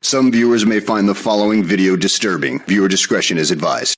Some viewers may find the following video disturbing. Viewer discretion is advised.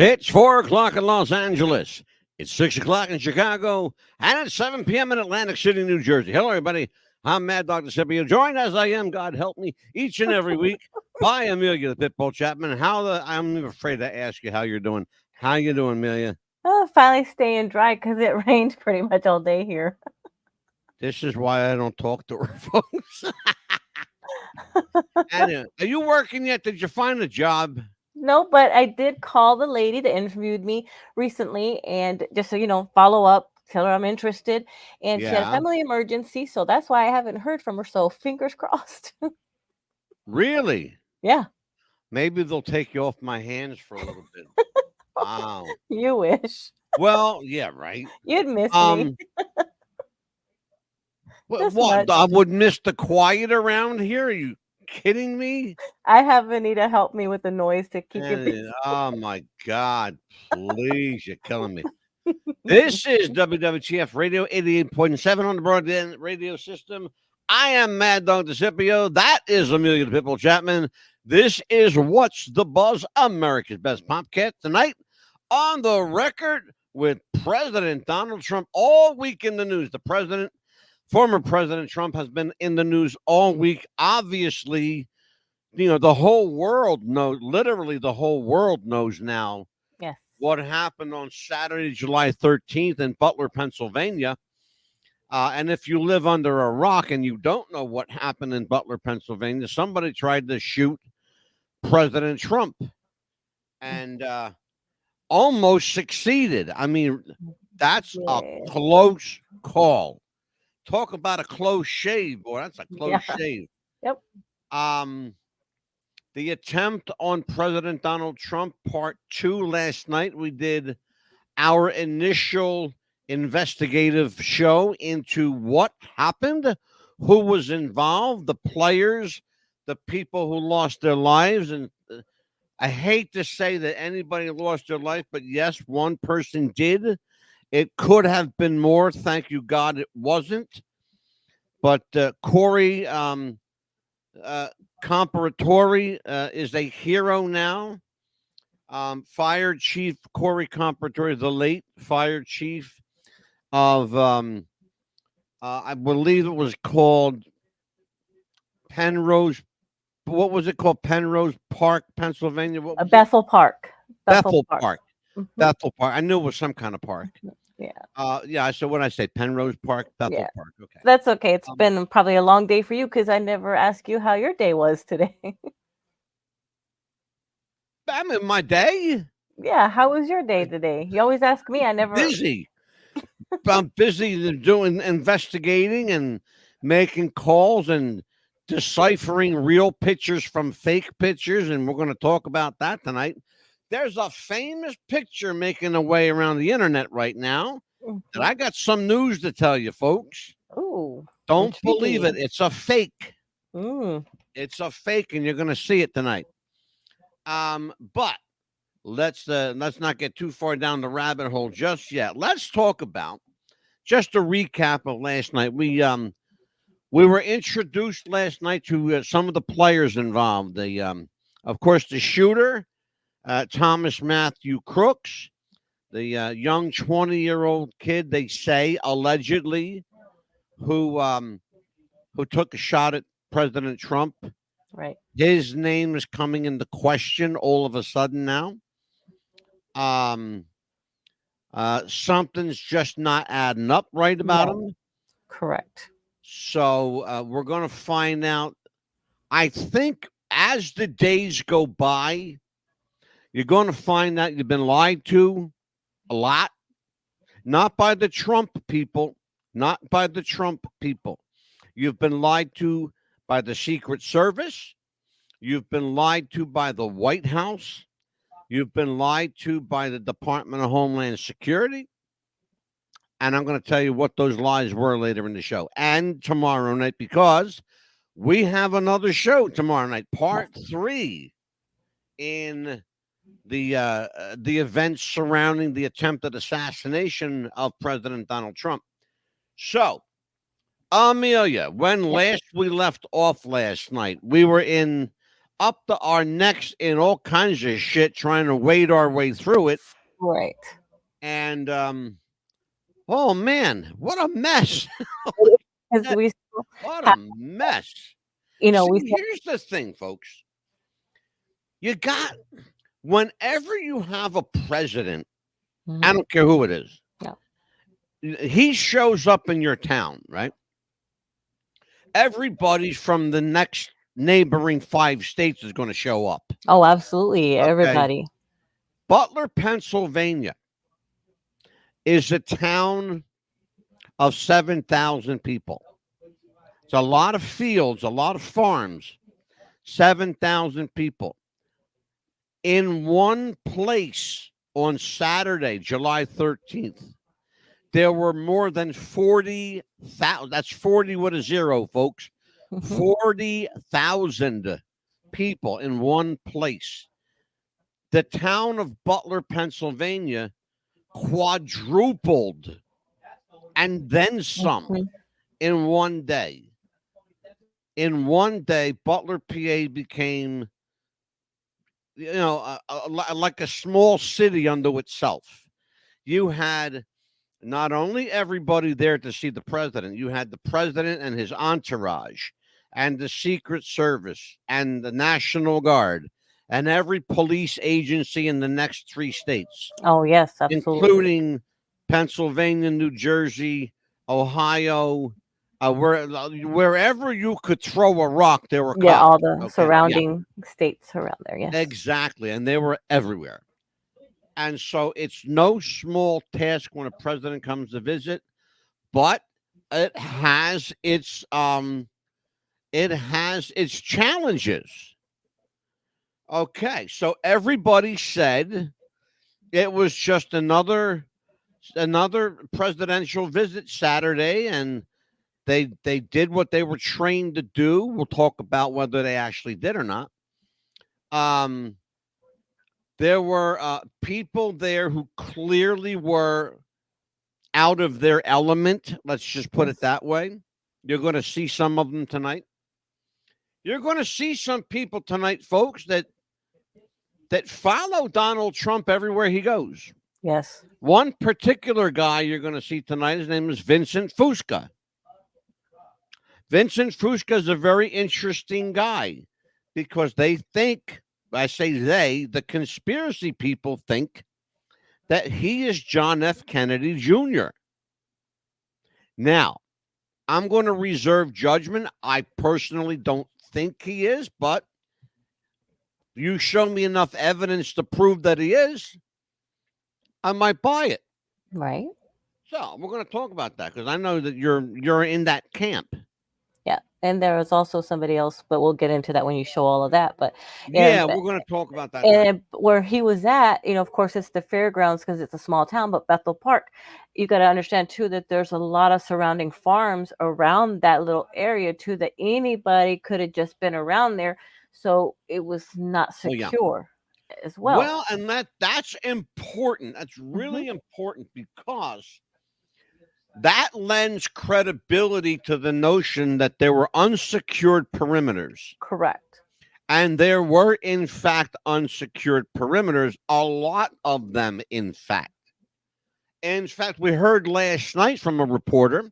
It's 4 o'clock in Los Angeles. It's 6 o'clock in Chicago. And it's 7 p.m. in Atlantic City, New Jersey. Hello, everybody. I'm Mad Dog Scipio, joined as I am, God help me, each and every week by Amelia the Pitbull Chapman. I'm afraid to ask you how you're doing. How you doing, Amelia? Oh, finally staying dry because it rained pretty much all day here. This is why I don't talk to her, folks. Anna, are you working yet? Did you find a job? No, but I did call the lady that interviewed me recently and just so you know, follow up, tell her I'm interested. And she had a family emergency, so that's why I haven't heard from her. So fingers crossed. Really? Yeah. Maybe they'll take you off my hands for a little bit. Wow. You wish. Well, yeah, right. You'd miss me. What? I would miss the quiet around here? Are you kidding me? I have Anita help me with the noise to keep you busy. Oh my God, please, you're killing me. This is WWTF Radio 88.7 on the broadband radio system. I am Mad Dog Scipio. That is Amelia the Pitbull Chapman. This is What's the Buzz, America's Best Popcat. Tonight on the record with President Donald Trump all week in the news. Former President Trump has been in the news all week. Obviously, the whole world knows, literally the whole world knows now what happened on Saturday, July 13th in Butler, Pennsylvania. And if you live under a rock and you don't know what happened in Butler, Pennsylvania, somebody tried to shoot President Trump and almost succeeded. I mean, that's a close call. Talk about a close shave, boy. That's a close shave. Yep. The attempt on President Donald Trump, part 2 last night. We did our initial investigative show into what happened, who was involved, the players, the people who lost their lives. And I hate to say that anybody lost their life, but yes, one person did. It could have been more. Thank you, God, it wasn't. But Corey Comparatori is a hero now. Fire Chief Corey Comparatori, the late fire chief of, I believe it was called Penrose. What was it called? Penrose Park, Pennsylvania. Bethel Park. Bethel Park. Mm-hmm. Bethel Park. I knew it was some kind of park. Yeah. So what did I say? Penrose Park, Bethel Park. Okay. That's okay. It's been probably a long day for you because I never asked you how your day was today. I'm in my day. Yeah. How was your day today? You always ask me. I never. Busy. I'm busy doing investigating and making calls and deciphering real pictures from fake pictures. And we're going to talk about that tonight. There's a famous picture making a way around the internet right now. And I got some news to tell you, folks. Ooh, don't believe it. It's a fake. It's a fake, and you're going to see it tonight. But let's not get too far down the rabbit hole just yet. Let's talk about just a recap of last night. We were introduced last night to some of the players involved. Of course, the shooter. Thomas Matthew Crooks, the young 20-year-old kid, they say, allegedly, who took a shot at President Trump. Right. His name is coming into question all of a sudden now. Something's just not adding up right about him. Correct. So we're going to find out. I think as the days go by, you're going to find out you've been lied to a lot. Not by the Trump people. Not by the Trump people. You've been lied to by the Secret Service. You've been lied to by the White House. You've been lied to by the Department of Homeland Security. And I'm going to tell you what those lies were later in the show and tomorrow night, because we have another show tomorrow night, part 3 in the events surrounding the attempted assassination of President Donald Trump. So, Amelia, when last we left off last night, we were in up to our necks in all kinds of shit, trying to wade our way through it. Right. And oh man, what a mess! What a mess! You know, here's the thing, folks. You got, whenever you have a president, I don't care who it is, he shows up in your town, right? Everybody from the next neighboring 5 states is going to show up. Oh, absolutely. Okay. Everybody. Butler, Pennsylvania is a town of 7,000 people. It's a lot of fields, a lot of farms, 7,000 people. In one place on Saturday, July 13th, there were more than 40,000. That's 40 with a zero, folks. 40,000 people in one place. The town of Butler, Pennsylvania, quadrupled and then some in one day. In one day, Butler, PA became, like a small city unto itself. You had not only everybody there to see the president, you had the president and his entourage and the Secret Service and the National Guard and every police agency in the next 3 states. Oh, yes, absolutely. Including Pennsylvania, New Jersey, Ohio, wherever you could throw a rock, there were cops. Yeah, all the surrounding states around there, yes. Exactly, and they were everywhere. And so it's no small task when a president comes to visit, but it has its challenges. Okay, so everybody said it was just another presidential visit Saturday, and they did what they were trained to do. We'll talk about whether they actually did or not. There were people there who clearly were out of their element. Let's just put it that way. You're going to see some of them tonight. You're going to see some people tonight, folks, that follow Donald Trump everywhere he goes. Yes. One particular guy you're going to see tonight, his name is Vincent Fusca. Vincent Fusca is a very interesting guy because they think, I say they, the conspiracy people think that he is John F. Kennedy Jr. Now, I'm going to reserve judgment. I personally don't think he is, but you show me enough evidence to prove that he is, I might buy it. Right. So we're going to talk about that because I know that you're in that camp. Yeah, and there was also somebody else, but we'll get into that when you show all of that. But yeah, we're going to talk about that. And where he was at, of course, it's the fairgrounds because it's a small town, but Bethel Park, you got to understand too that there's a lot of surrounding farms around that little area too, that anybody could have just been around there. So it was not secure as well. Well, and that's important. That's really important because that lends credibility to the notion that there were unsecured perimeters. Correct. And there were, in fact, unsecured perimeters, a lot of them, in fact. In fact, we heard last night from a reporter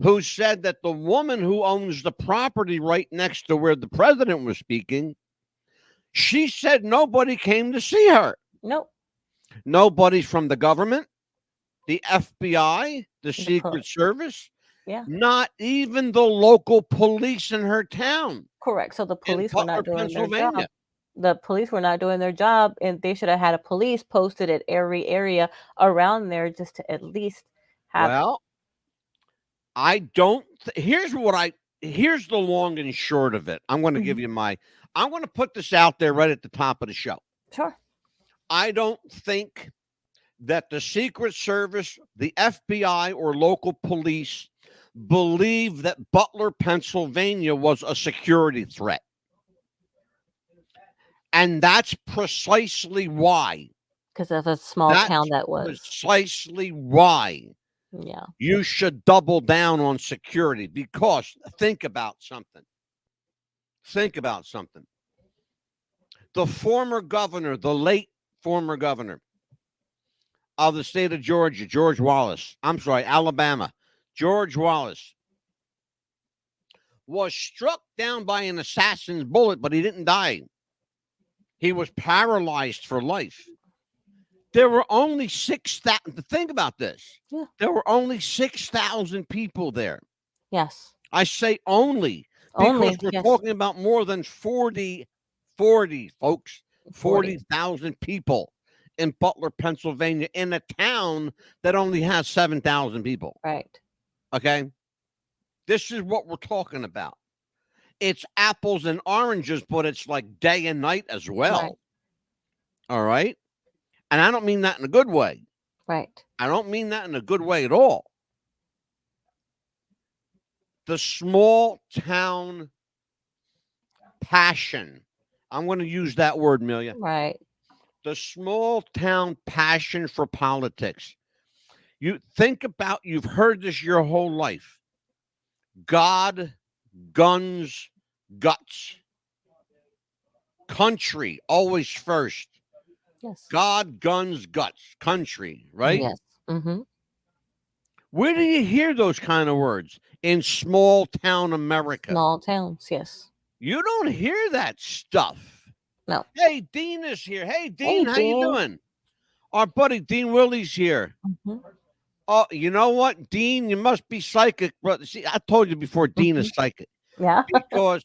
who said that the woman who owns the property right next to where the president was speaking, she said nobody came to see her. Nope. Nobody from the government. the FBI, the Secret Service, yeah, not even the local police in her town. correct. So the In police were Butler, not doing their job. Pennsylvania. The police were not doing their job, and they should have had a police posted at every area around there just to at least have. Well, I don't. Here's the long and short of it. I'm going to give you I'm going to put this out there right at the top of the show. Sure. I don't think that the Secret Service, the FBI, or local police believe that Butler, Pennsylvania was a security threat. And that's precisely why. Because of a small town that was. Precisely why. Yeah. You should double down on security, because think about something. The former governor, the late former governor of the state of Georgia, Alabama, George Wallace, was struck down by an assassin's bullet, but he didn't die. He was paralyzed for life. There were only 6,000. Think about this. Yeah. There were only 6,000 people there. Yes. I say only because we're talking about more than 40, folks, 40,000 people in Butler, Pennsylvania, in a town that only has 7,000 people. Right. Okay. This is what we're talking about. It's apples and oranges, but it's like day and night as well. Right. All right. And I don't mean that in a good way. Right. I don't mean that in a good way at all. The small town passion. I'm going to use that word, Amelia. Right. The small town passion for politics. You think about, you've heard this your whole life. God, guns, guts. Country, always first. Yes. God, guns, guts. Country, right? Yes. Mm-hmm. Where do you hear those kind of words? In small town America. Small towns, yes. You don't hear that stuff. No. Hey, Dean is here. Hey, Dean, how Dean. you doing? Our buddy Dean Willie's here. Mm-hmm. Oh, you know what, Dean? You must be psychic, brother. See, I told you before, Dean is psychic. Yeah. Because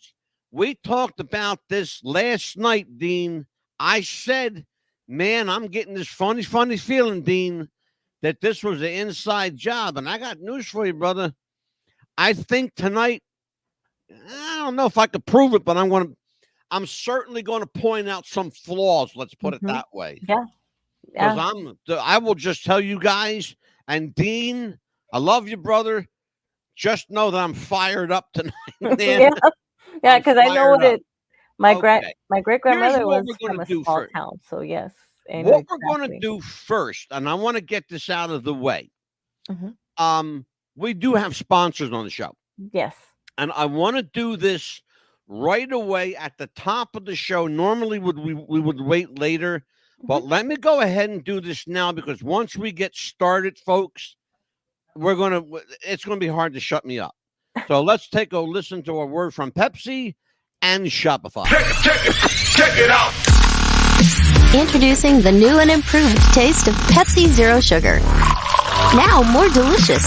we talked about this last night, Dean. I said, man, I'm getting this funny feeling, Dean, that this was an inside job. And I got news for you, brother. I think tonight, I don't know if I could prove it, but I'm certainly going to point out some flaws. Let's put it that way. Yeah. Because I will just tell you guys, and Dean, I love you, brother. Just know that I'm fired up tonight, man. Yeah, because I know that my Okay. great grandmother what was we're from gonna a do small first. town, so yes. What we're going to do first, and I want to get this out of the way. We do have sponsors on the show. Yes. And I want to do this right away at the top of the show. Normally we would wait later, but let me go ahead and do this now, because once we get started, folks, it's going to be hard to shut me up. So let's take a listen to a word from Pepsi and Shopify. Check it out. Introducing the new and improved taste of Pepsi Zero Sugar. Now more delicious.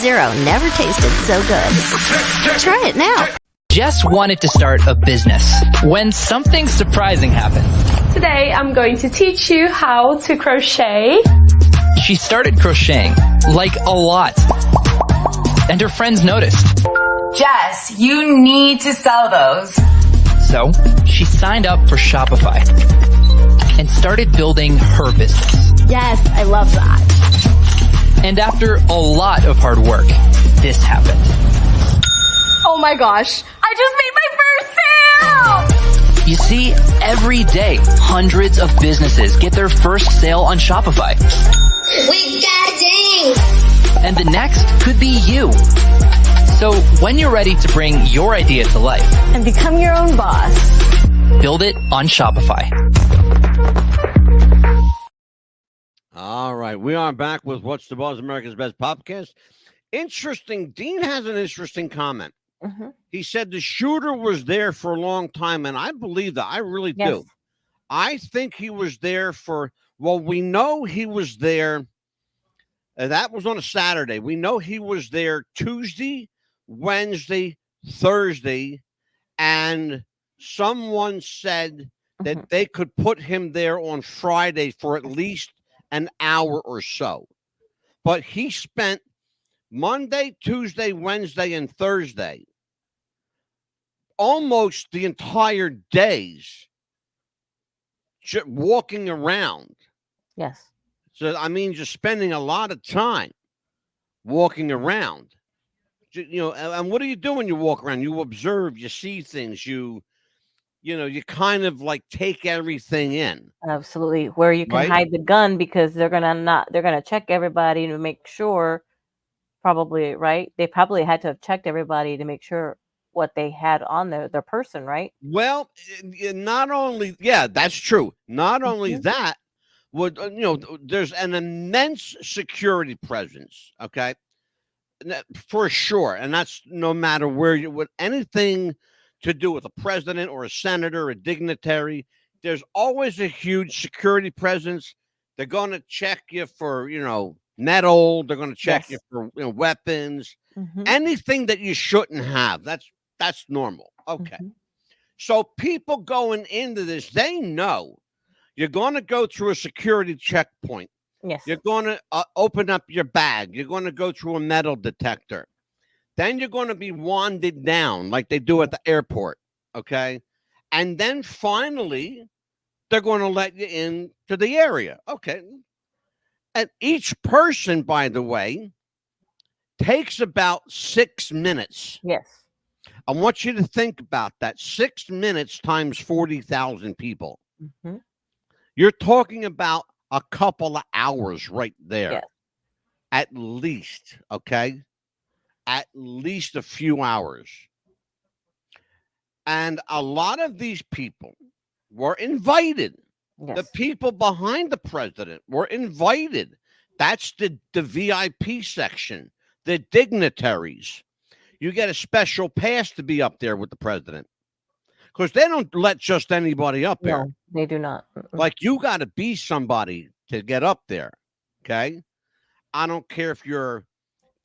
Zero never tasted so good. Try it now. Jess wanted to start a business when something surprising happened. Today I'm going to teach you how to crochet. She started crocheting, like a lot. And her friends noticed. Jess, you need to sell those. So she signed up for Shopify and started building her business. Yes, I love that. And after a lot of hard work, this happened. Oh my gosh, I just made my first sale! You see, every day, hundreds of businesses get their first sale on Shopify. We got ding! And the next could be you. So when you're ready to bring your idea to life And become your own boss. build it on Shopify. All right, we are back with What's the Buzz, America's Best Podcast. Interesting. Dean has an interesting comment. He said the shooter was there for a long time, and I believe that. I really do. I think he was there we know he was there That was on a Saturday. We know he was there Tuesday, Wednesday, Thursday, and someone said that they could put him there on Friday for at least an hour or so. But he spent Monday, Tuesday, Wednesday, and Thursday almost the entire days walking around. Yes. So, I mean, just spending a lot of time walking around. You know, and what do you do when you walk around? You observe, you see things, you you kind of like take everything in. Absolutely. Where you can Right? hide the gun because they're gonna check everybody to make sure, probably, right? They probably had to have checked everybody to make sure what they had on their person, right? Well, not only, yeah, that's true. Not only Mhm. that, there's an immense security presence, okay? For sure. And that's no matter where with anything to do with a president or a senator, a dignitary, there's always a huge security presence. They're going to check you for, metal. They're going to check you Yes. for, weapons, Mhm. anything that you shouldn't have. That's normal. Okay. Mhm. So people going into this, they know you're going to go through a security checkpoint. Yes. You're going to open up your bag. You're going to go through a metal detector. Then you're going to be wanded down like they do at the airport. Okay. And then finally, they're going to let you into the area. Okay. And each person, by the way, takes about 6 minutes. Yes. I want you to think about that. 6 minutes times 40,000 people. Mhm. You're talking about a couple of hours right there. Yes. At least, okay? At least a few hours. And a lot of these people were invited. Yes. The people behind the president were invited. That's the VIP section, the dignitaries. You get a special pass to be up there with the president because they don't let just anybody up there. No, they do not. Like, you got to be somebody to get up there. Okay. I don't care if you're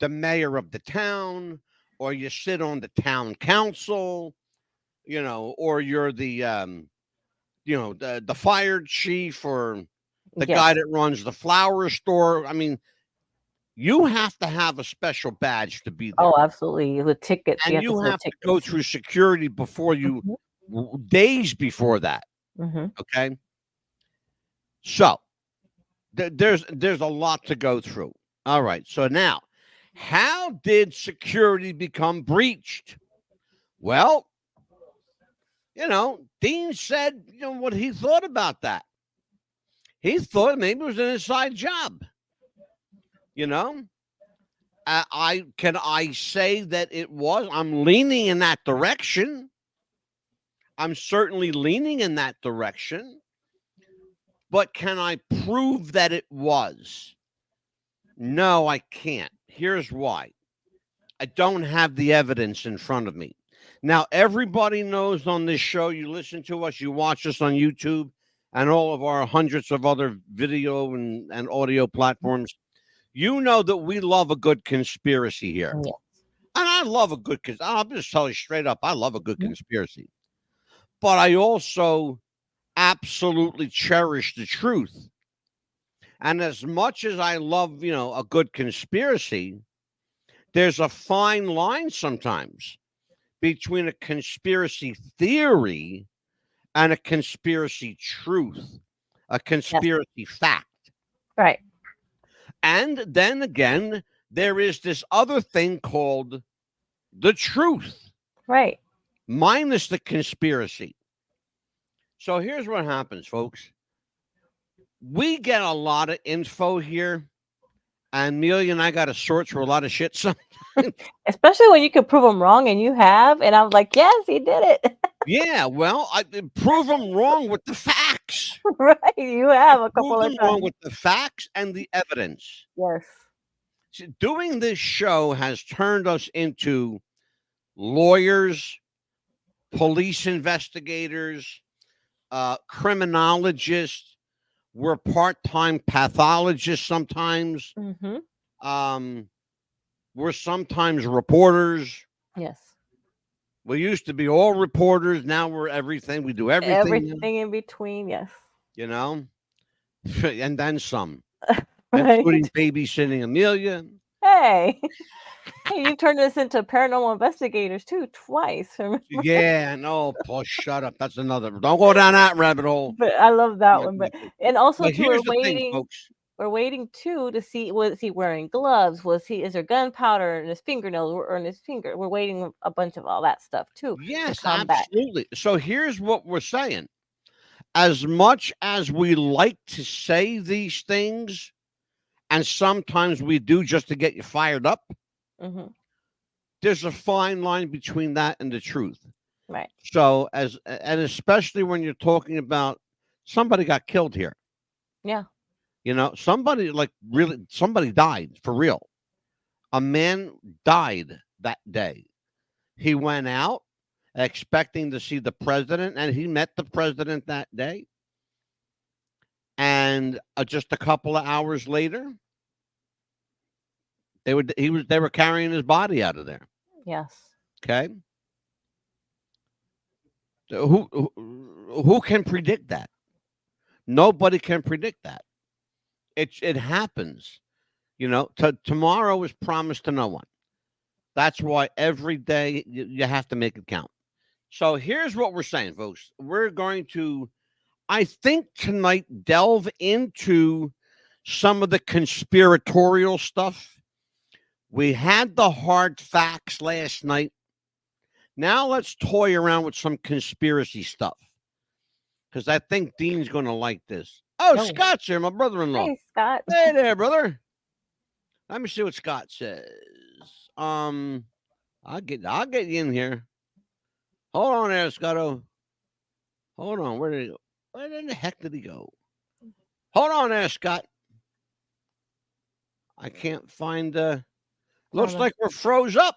the mayor of the town or you sit on the town council, or you're the, the fire chief or the Yes. guy that runs the flower store. I mean, you have to have a special badge to be there. Oh, absolutely. With tickets, And you have to go through security before you, days before that. Mhm. Okay. So there's a lot to go through. All right. So now, how did security become breached? Well, Dean said, what he thought about that. He thought maybe it was an inside job. I say that it was. I'm leaning in that direction. I'm certainly leaning in that direction. But can I prove that it was? No, I can't. Here's why. I don't have the evidence in front of me. Now, everybody knows on this show, you listen to us, you watch us on YouTube and all of our hundreds of other video and audio platforms. You know that we love a good conspiracy here. Yes. And I love a good, I'll just tell you straight up, I love a good conspiracy. But I also absolutely cherish the truth. And as much as I love, a good conspiracy, there's a fine line sometimes between a conspiracy theory and a conspiracy truth, a conspiracy fact. Right. And then again, there is this other thing called the truth. Right. Minus the conspiracy. So here's what happens, folks. We get a lot of info here, and Amelia and I got to sort through a lot of shit sometimes. Especially when you can prove them wrong, and you have. And I'm like, yes, he did it. Yeah, well, I prove them wrong with the facts. Right. You have a couple of Prove them times. wrong with the facts and the evidence. Yes. See, doing this show has turned us into lawyers, police investigators, criminologists. We're part-time pathologists sometimes. Mhm. We're sometimes reporters. Yes. We used to be all reporters. Now we're everything. We do everything. Everything in between. Yes. You know, and then some, Right. including babysitting Amelia. Hey. Hey, you turned this into paranormal investigators too, twice. Remember? Yeah, no, Paul, shut up. That's another. Don't go down that rabbit hole. But I love that one. But and also But too, here's we're the thing, waiting. folks. We're waiting too to see, was he wearing gloves? Is there gunpowder in his fingernails or in his finger? We're waiting a bunch of all that stuff too. Yes, to come back. absolutely. So here's what we're saying. As much as we like to say these things, and sometimes we do just to get you fired up, Mm-hmm. there's a fine line between that and the truth. Right. So and especially when you're talking about somebody got killed here. Yeah. You know, somebody died for real. A man died that day. He went out expecting to see the president, and he met the president that day. And just a couple of hours later, they were carrying his body out of there. Yes. Okay. Who can predict that? Nobody can predict that. It happens. You know, tomorrow is promised to no one. That's why every day you have to make it count. So here's what we're saying, folks. We're going to, I think, tonight delve into some of the conspiratorial stuff. We had the hard facts last night. Now let's toy around with some conspiracy stuff, because I think Dean's going to like this. Oh, Scott's here, my brother-in-law. Hey, Scott. Hey there, brother. Let me see what Scott says. I'll get you in here. Hold on there, Scotto. Hold on. Where did he go? Where in the heck did he go? Hold on there, Scott. I can't find looks like we're froze up.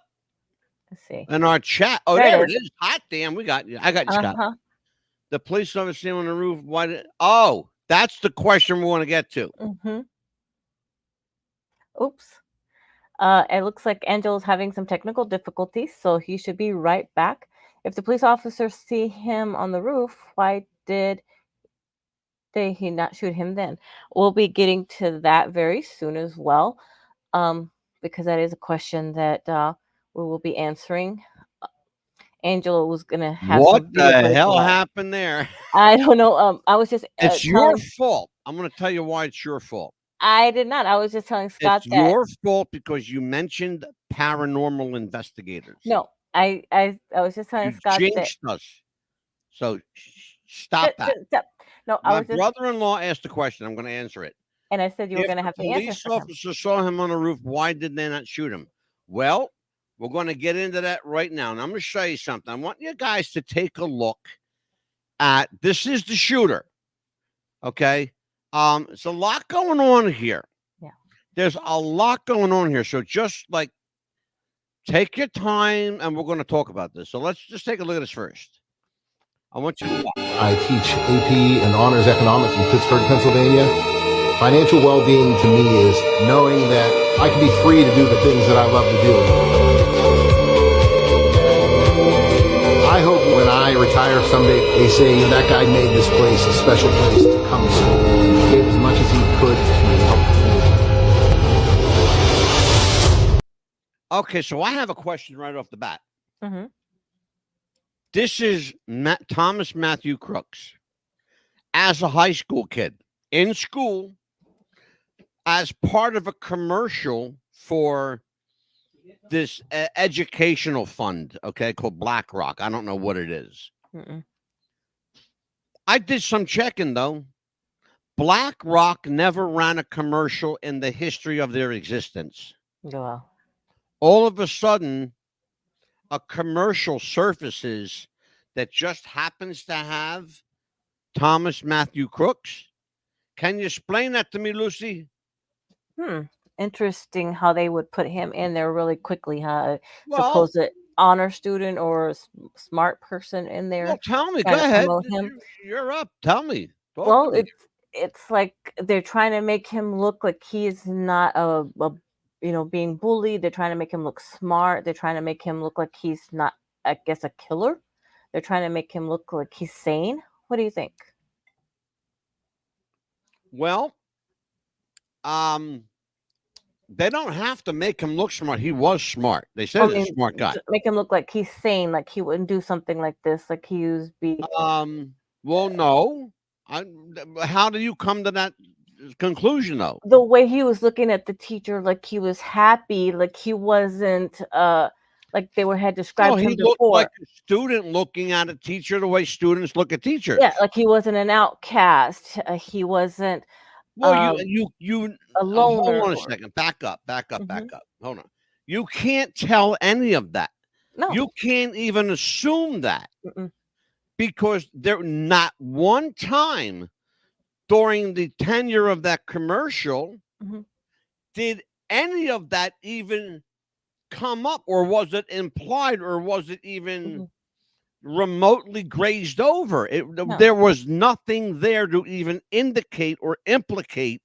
Let's see. In our chat. Oh, there it is. Hot damn, we got you. I got you, Scott. The police officer on the roof. Oh, that's the question we want to get to. Mm-hmm. Oops. It looks like Angelo's having some technical difficulties, so he should be right back. If the police officers see him on the roof, why did he not shoot him then? We'll be getting to that very soon as well, because that is a question that we will be answering. Angelo was gonna have what the hell happened there? I don't know. I was just it's your fault. I'm going to tell you why it's your fault. I did not. I was just telling Scott it's your fault because you mentioned paranormal investigators. No, I was just telling Scott jinxed us. So stop that. No, my brother-in-law asked a question. I'm going to answer it. And I said you were going to have to answer. Police officer saw him on the roof. Why did they not shoot him? Well, we're going to get into that right now. And I'm going to show you something. I want you guys to take a look at, this is the shooter. Okay. It's a lot going on here. Yeah. There's a lot going on here. So just like take your time and we're going to talk about this. So let's just take a look at this first. I want you to watch. I teach AP and honors economics in Pittsburgh, Pennsylvania. Financial well-being to me is knowing that I can be free to do the things that I love to do. I hope when I retire someday, they say that guy made this place a special place to come to school. He gave as much as he could to help the community. Okay, so I have a question right off the bat. Mm-hmm. This is Thomas Matthew Crooks. As a high school kid, in school, as part of a commercial for this educational fund, okay, called BlackRock. I don't know what it is. Mm-mm. I did some checking, though. BlackRock never ran a commercial in the history of their existence. Wow. All of a sudden, a commercial surfaces that just happens to have Thomas Matthew Crooks. Can you explain that to me, Lucy? Interesting how they would put him in there really quickly, huh? Supposed honor student or smart person in there. Well, tell me. Go ahead. You're up. Tell me. Well, it's like they're trying to make him look like he's not a being bullied. They're trying to make him look smart. They're trying to make him look like he's not, I guess, a killer. They're trying to make him look like he's sane. What do you think? Well, they don't have to make him look smart. He was smart. They said he's a smart guy. Make him look like he's sane, like he wouldn't do something like this, like he was being. Well, no. How do you come to that conclusion, though? The way he was looking at the teacher, like he was happy, like he wasn't, like they had described him He looked before. like a student looking at a teacher the way students look at teachers. Yeah, like he wasn't an outcast. He wasn't. Well, you a loner. Hold on a second. Back up. Hold on. You can't tell any of that. No. You can't even assume that. Mm-mm. Because there not one time during the tenure of that commercial did any of that even come up, or was it implied, or was it even remotely grazed over? There was nothing there to even indicate or implicate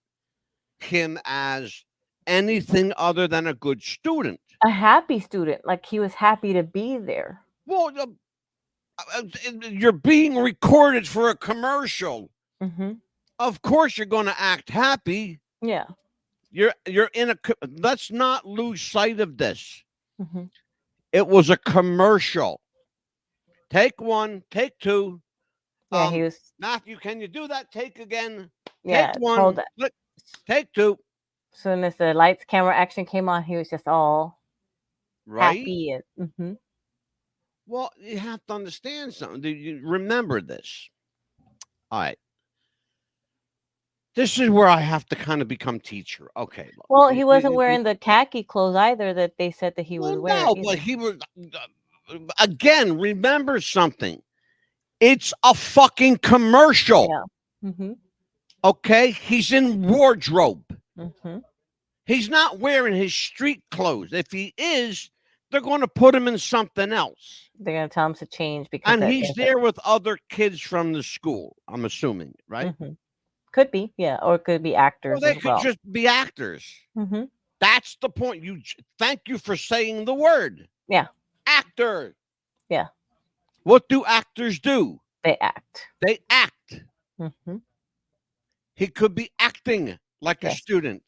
him as anything other than a good student. A happy student, like he was happy to be there. Well, you're being recorded for a commercial. Of course you're going to act happy. Yeah. You're in a, let's not lose sight of this. It was a commercial. Take one, take two. Yeah, he was. Matthew, can you do that? Take again. Yeah, take one. Take two. As soon as the lights, camera, action came on, he was just all happy. And, Well, you have to understand something. You remember this. All right. This is where I have to kind of become teacher. Okay. Look, well, he wasn't wearing the khaki clothes either that they said that he was wearing. No, but he was. Again, remember something. It's a fucking commercial. Yeah. Okay? He's in wardrobe. He's not wearing his street clothes. If he is, they're going to put him in something else. They're going to tell him to change because. And he's there with other kids from the school, I'm assuming, right? Could be, yeah, or it could be actors. Well, they could just be actors. That's the point. Thank you for saying the word. Yeah. Actor. Yeah. What do actors do? They act. They act. He could be acting like a student.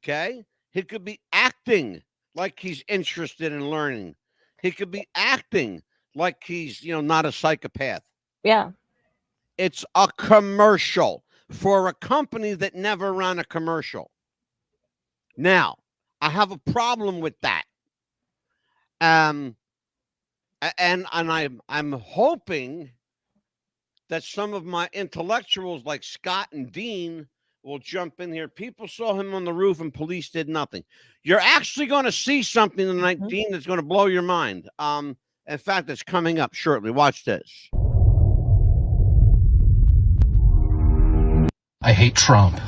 Okay? He could be acting like he's interested in learning. He could be acting like he's, not a psychopath. Yeah. It's a commercial for a company that never ran a commercial. Now, I have a problem with that. And I'm hoping that some of my intellectuals like Scott and Dean will jump in here. People saw him on the roof and police did nothing. You're actually going to see something tonight, Dean, that's going to blow your mind. In fact, it's coming up shortly. Watch this. I hate Trump.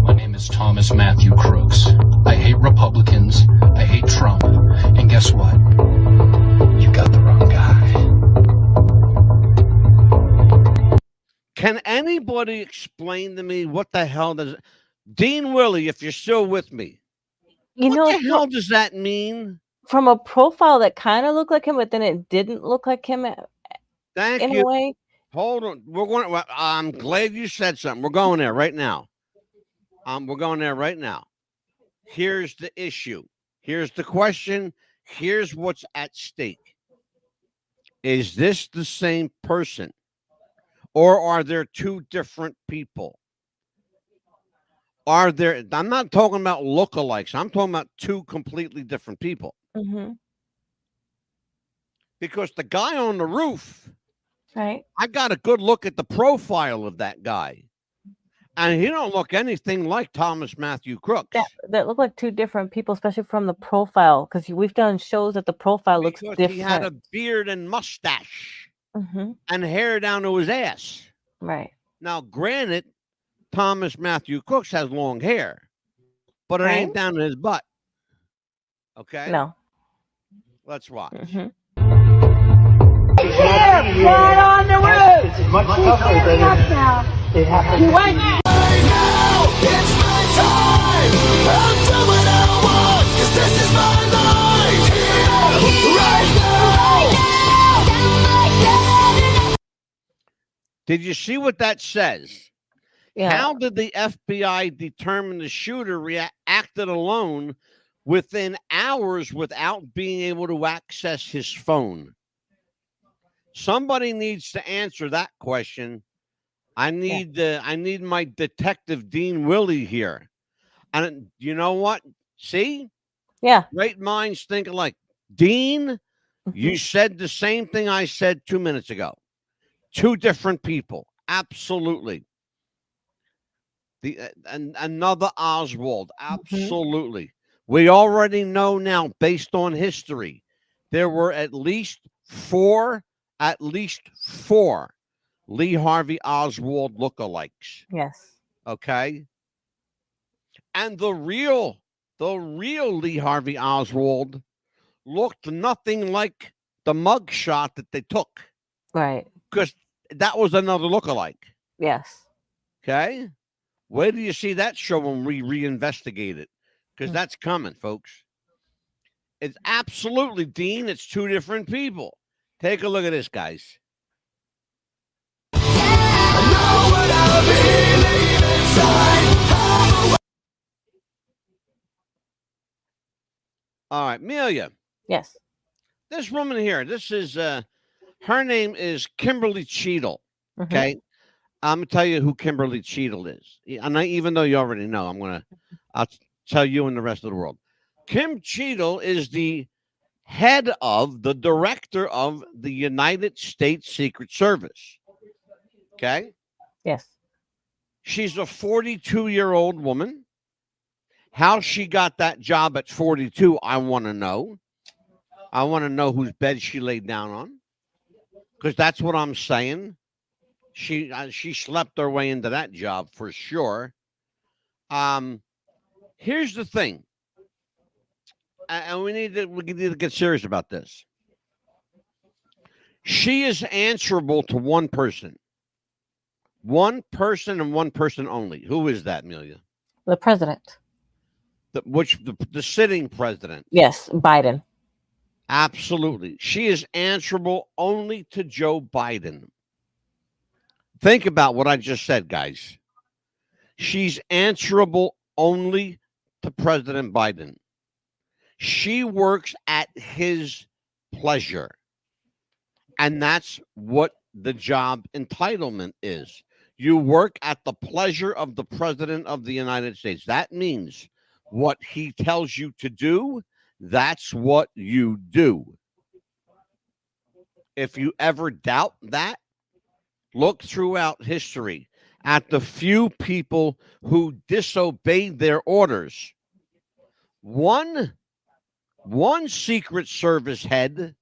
My name is Thomas Matthew Crooks. I hate Republicans. I hate Trump. And guess what? You got the wrong guy. Can anybody explain to me what the hell does Dean Willie, if you're still with me, what the hell does that mean? From a profile that kind of looked like him, but then it didn't look like him. Thank you. In a way. Hold on. We're going. I'm glad you said something. We're going there right now. We're going there right now. Here's the issue. Here's the question. Here's what's at stake. Is this the same person, or are there two different people? I'm not talking about lookalikes. I'm talking about two completely different people. Because the guy on the roof, right? I got a good look at the profile of that guy. And he don't look anything like Thomas Matthew Crooks. That look like two different people, especially from the profile. Because we've done shows that the profile looks different. He had a beard and mustache and hair down to his ass. Right. Now, granted, Thomas Matthew Crooks has long hair, but it ain't down to his butt. Okay? No. Let's watch. Mm-hmm. Right on the roof. It's much tougher than it happens. You went. Right now, it's my time. I'm doing what I want, 'cause this is my life. Right now. Did you see what that says? Yeah. How did the FBI determine the shooter acted alone within hours without being able to access his phone? Somebody needs to answer that question. I need my detective Dean Willie here. And you know what? See? Yeah. Great minds think alike. Dean, you said the same thing I said 2 minutes ago. Two different people. Absolutely. Another Oswald. Absolutely. We already know now, based on history, there were at least four Lee Harvey Oswald lookalikes. Yes. Okay. And the real Lee Harvey Oswald looked nothing like the mugshot that they took. Right. Because that was another lookalike. Yes. Okay. Where do you see that show when we reinvestigate it? Because that's coming, folks. It's absolutely, Dean, it's two different people. Take a look at this, guys. All right, Amelia. Yes. This woman here, this is, her name is Kimberly Cheadle. Okay. I'm going to tell you who Kimberly Cheadle is. And even though you already know, I'll tell you and the rest of the world. Kim Cheadle is the director of the United States Secret Service. Okay? Yes. She's a 42-year-old woman. How she got that job at 42, I want to know. I want to know whose bed she laid down on. Because that's what I'm saying. She slept her way into that job for sure. Here's the thing. And we need to get serious about this. She is answerable to one person. One person and one person only. Who is that, Amelia? The president. The sitting president. Yes, Biden. Absolutely. She is answerable only to Joe Biden. Think about what I just said, guys. She's answerable only to President Biden. She works at his pleasure. And that's what the job entitlement is. You work at the pleasure of the President of the United States. That means what he tells you to do, that's what you do. If you ever doubt that, look throughout history at the few people who disobeyed their orders. One Secret Service head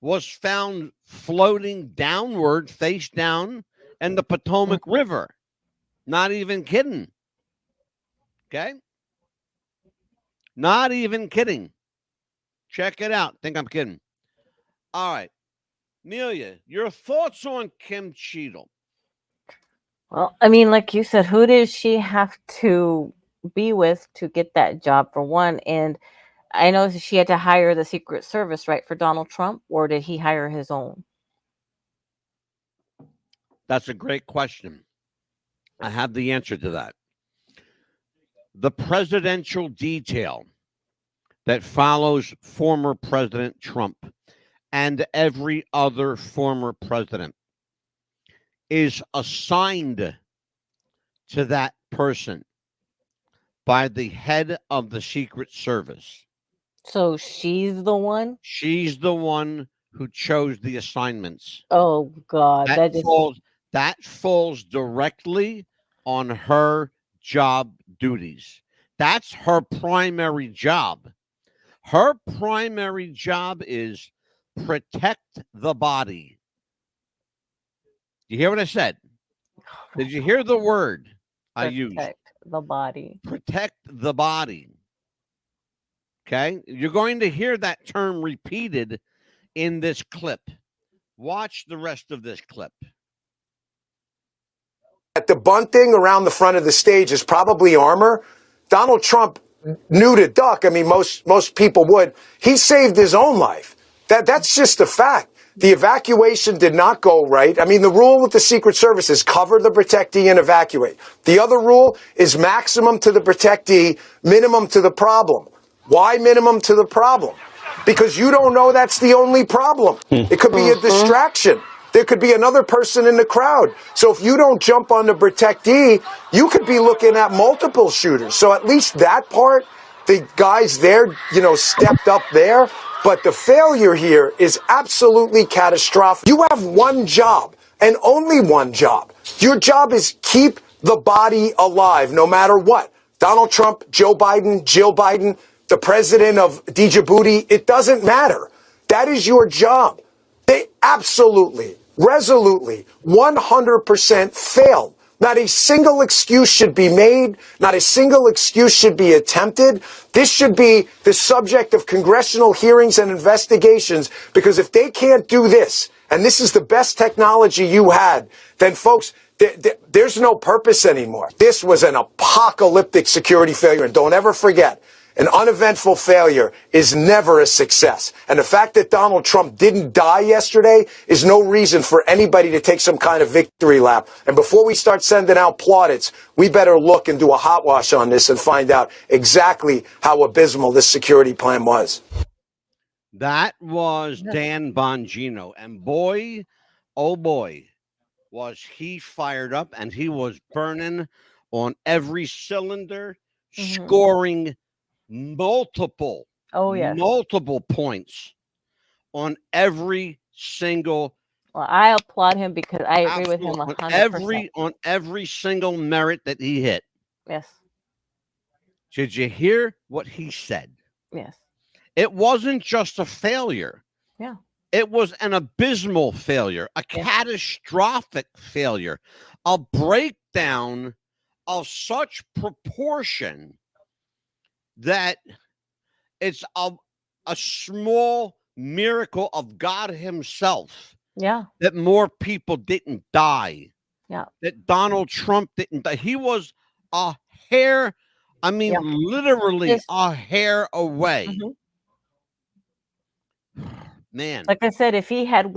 was found floating downward, face down, in the Potomac River. Not even kidding. Okay? Not even kidding. Check it out. Think I'm kidding. All right. Amelia, your thoughts on Kim Cheadle? Well, I mean, like you said, who does she have to be with to get that job, for one? And I know she had to hire the Secret Service, right, for Donald Trump, or did he hire his own? That's a great question. I have the answer to that. The presidential detail that follows former President Trump and every other former president is assigned to that person by the head of the Secret Service. So she's the one? She's the one who chose the assignments. Oh, God. That falls directly on her job duties. That's her primary job. Her primary job is protect the body. You hear what I said? Did you hear the word I used? Protect the body. Protect the body. Okay? You're going to hear that term repeated in this clip. Watch the rest of this clip. The bunting around the front of the stage is probably armor. Donald Trump knew to duck. I mean, most people would. He saved his own life. That's just a fact. The evacuation did not go right. I mean, the rule with the Secret Service is cover the protectee and evacuate. The other rule is maximum to the protectee, minimum to the problem. Why minimum to the problem? Because you don't know that's the only problem. It could be a distraction. There could be another person in the crowd. So if you don't jump on the protectee, you could be looking at multiple shooters. So at least that part, the guys there, stepped up there. But the failure here is absolutely catastrophic. You have one job and only one job. Your job is keep the body alive no matter what. Donald Trump, Joe Biden, Jill Biden, the president of Djibouti, it doesn't matter. That is your job. They absolutely, resolutely, 100% failed. Not a single excuse should be made. Not a single excuse should be attempted. This should be the subject of congressional hearings and investigations, because if they can't do this, and this is the best technology you had, then folks, there's no purpose anymore. This was an apocalyptic security failure. And don't ever forget, an uneventful failure is never a success. And the fact that Donald Trump didn't die yesterday is no reason for anybody to take some kind of victory lap. And before we start sending out plaudits, we better look and do a hot wash on this and find out exactly how abysmal this security plan was. That was Dan Bongino. And boy, oh boy, was he fired up, and he was burning on every cylinder, scoring multiple points on every single. Well, I applaud him because I agree with him 100%. On every single merit that he hit. Yes. Did you hear what he said? Yes. It wasn't just a failure. Yeah. It was an abysmal failure, a catastrophic failure, a breakdown of such proportion that it's a small miracle of God himself. Yeah. That more people didn't die. Yeah. That Donald Trump didn't die. He was a hair, literally a hair away. Man. Like I said, if he had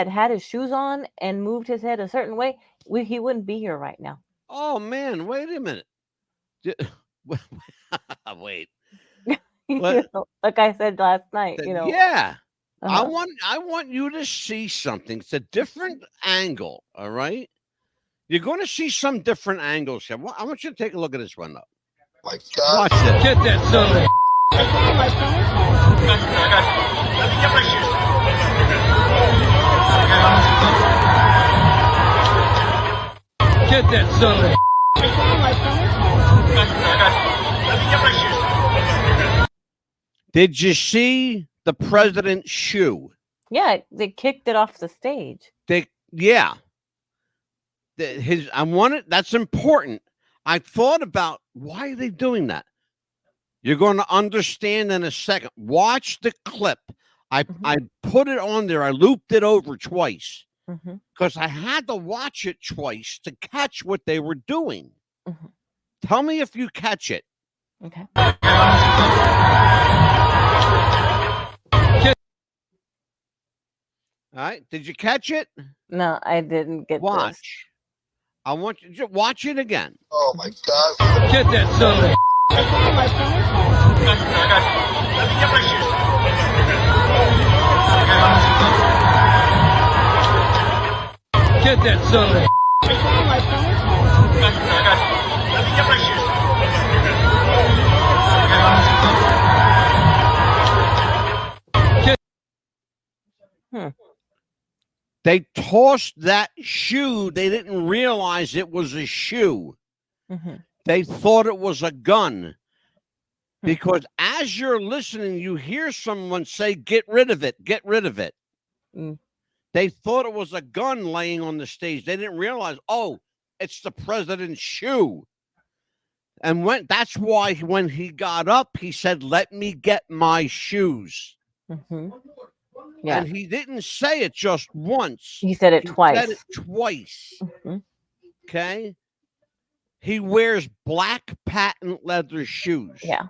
had his shoes on and moved his head a certain way, he wouldn't be here right now. Oh man, wait a minute. Wait. Like I said last night, Yeah. I want you to see something. It's a different angle, all right? You're going to see some different angles here. I want you to take a look at this one, though. My God. Watch this. Get that son of a... Let me get my shoes. Get that son of a... Let me get my shoes. Did you see the president's shoe? Yeah, they kicked it off the stage. That's important. I thought about why are they doing that? You're going to understand in a second. Watch the clip. I put it on there. I looped it over twice because I had to watch it twice to catch what they were doing. Tell me if you catch it. Okay. All right. Did you catch it? No, I didn't get Watch. This. I want you to watch it again. Oh, my God. Get that son of a... Let me get my shoes. Get that son of a... Let me get my shoes. They tossed that shoe. They didn't realize it was a shoe. They thought it was a gun. Because as you're listening, you hear someone say, get rid of it, get rid of it. They thought it was a gun laying on the stage. They didn't realize, oh, it's the president's shoe. And that's why when he got up, he said, "Let me get my shoes." Mm-hmm. Yeah. And he didn't say it just once. He said it twice. Said it twice. Mm-hmm. Okay. He wears black patent leather shoes. Yeah.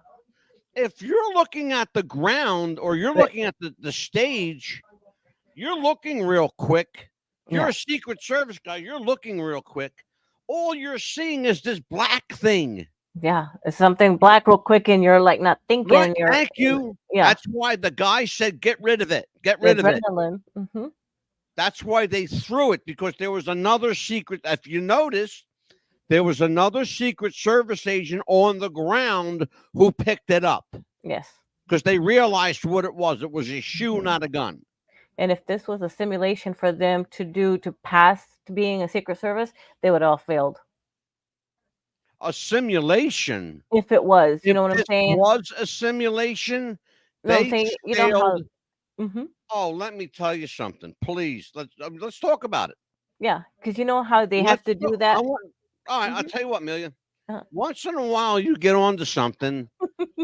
If you're looking at the ground or you're looking at the stage, you're looking real quick. You're a Secret Service guy. You're looking real quick. All you're seeing is this black thing. Yeah, it's something black real quick, and you're like not thinking. Right, thank you. Yeah, that's why the guy said, "Get rid of it. Get rid of it." Mm-hmm. That's why they threw it, because there was another secret. If you notice, there was another Secret Service agent on the ground who picked it up. Yes, because they realized what it was. It was a shoe, not a gun. And if this was a simulation for them to pass to being a Secret Service, they would all failed. A simulation. If it was, you know what I'm saying? Was a simulation. They failed. You know how, mm-hmm. Oh, let me tell you something, please. Let's talk about it. Yeah, because you know how they have to do that. All right, I'll tell you what, Amelia. Once in a while, you get onto something,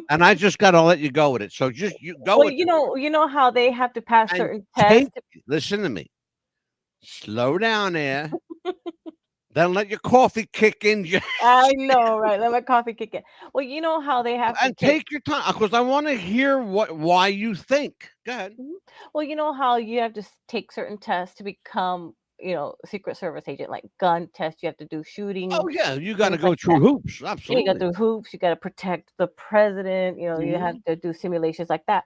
and I just got to let you go with it. So just you go. Well, you know how they have to pass certain tests. Listen to me. Slow down there. Then let your coffee kick in. I know, right? Let my coffee kick in. Well, you know how they have to take your time, because I want to hear why you think. Go ahead. Well, you know how you have to take certain tests to become, Secret Service agent, like gun tests. You have to do shooting. Oh yeah, you got to go through hoops. Absolutely, you got to do hoops. You got to protect the president. You have to do simulations like that.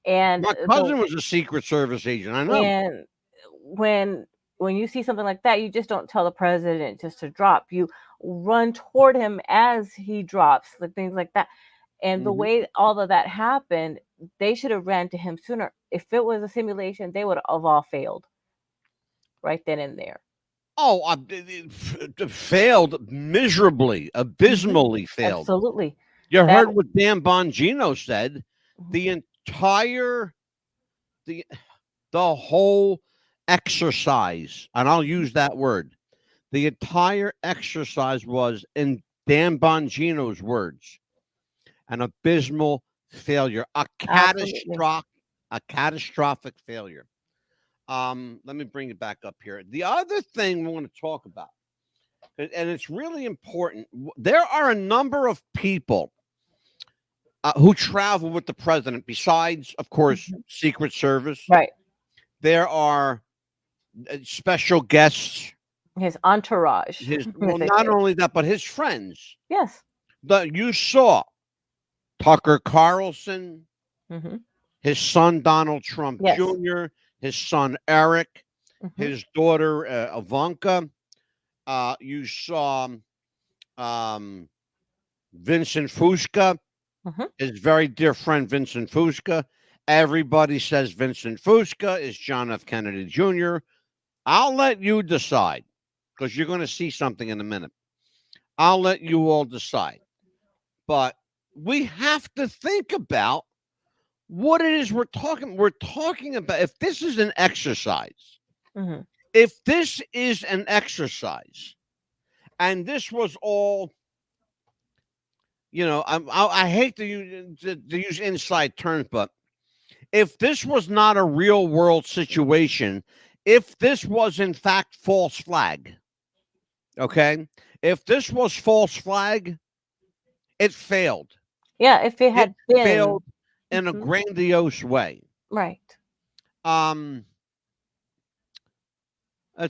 And my cousin was a Secret Service agent. I know. And when you see something like that, you just don't tell the president just to drop. You run toward him as he drops, like things like that. And the way all of that happened, they should have ran to him sooner. If it was a simulation, they would have all failed right then and there. Oh, it failed miserably, abysmally failed. Absolutely. You heard what Dan Bongino said. The whole exercise, and I'll use that word, the entire exercise was, in Dan Bongino's words, an abysmal failure, a catastrophic failure. Let me bring it back up here. The other thing we want to talk about, and it's really important, there are a number of people who travel with the president, besides, of course, Secret Service. Right. There are special guests, his entourage. Not only that, but his friends. Yes. You saw Tucker Carlson, his son Donald Trump Jr., his son Eric, his daughter Ivanka. You saw Vincent Fusca, his very dear friend Vincent Fusca. Everybody says Vincent Fusca is John F. Kennedy Jr. I'll let you decide, because you're going to see something in a minute. I'll let you all decide. But we have to think about what it is we're talking about. If this is an exercise, if this is an exercise, and this was all, I hate to use inside terms, but if this was not a real world situation, if this was in fact false flag, okay? If this was false flag, it failed. Yeah, if it had been failed in a grandiose way. Right. Let's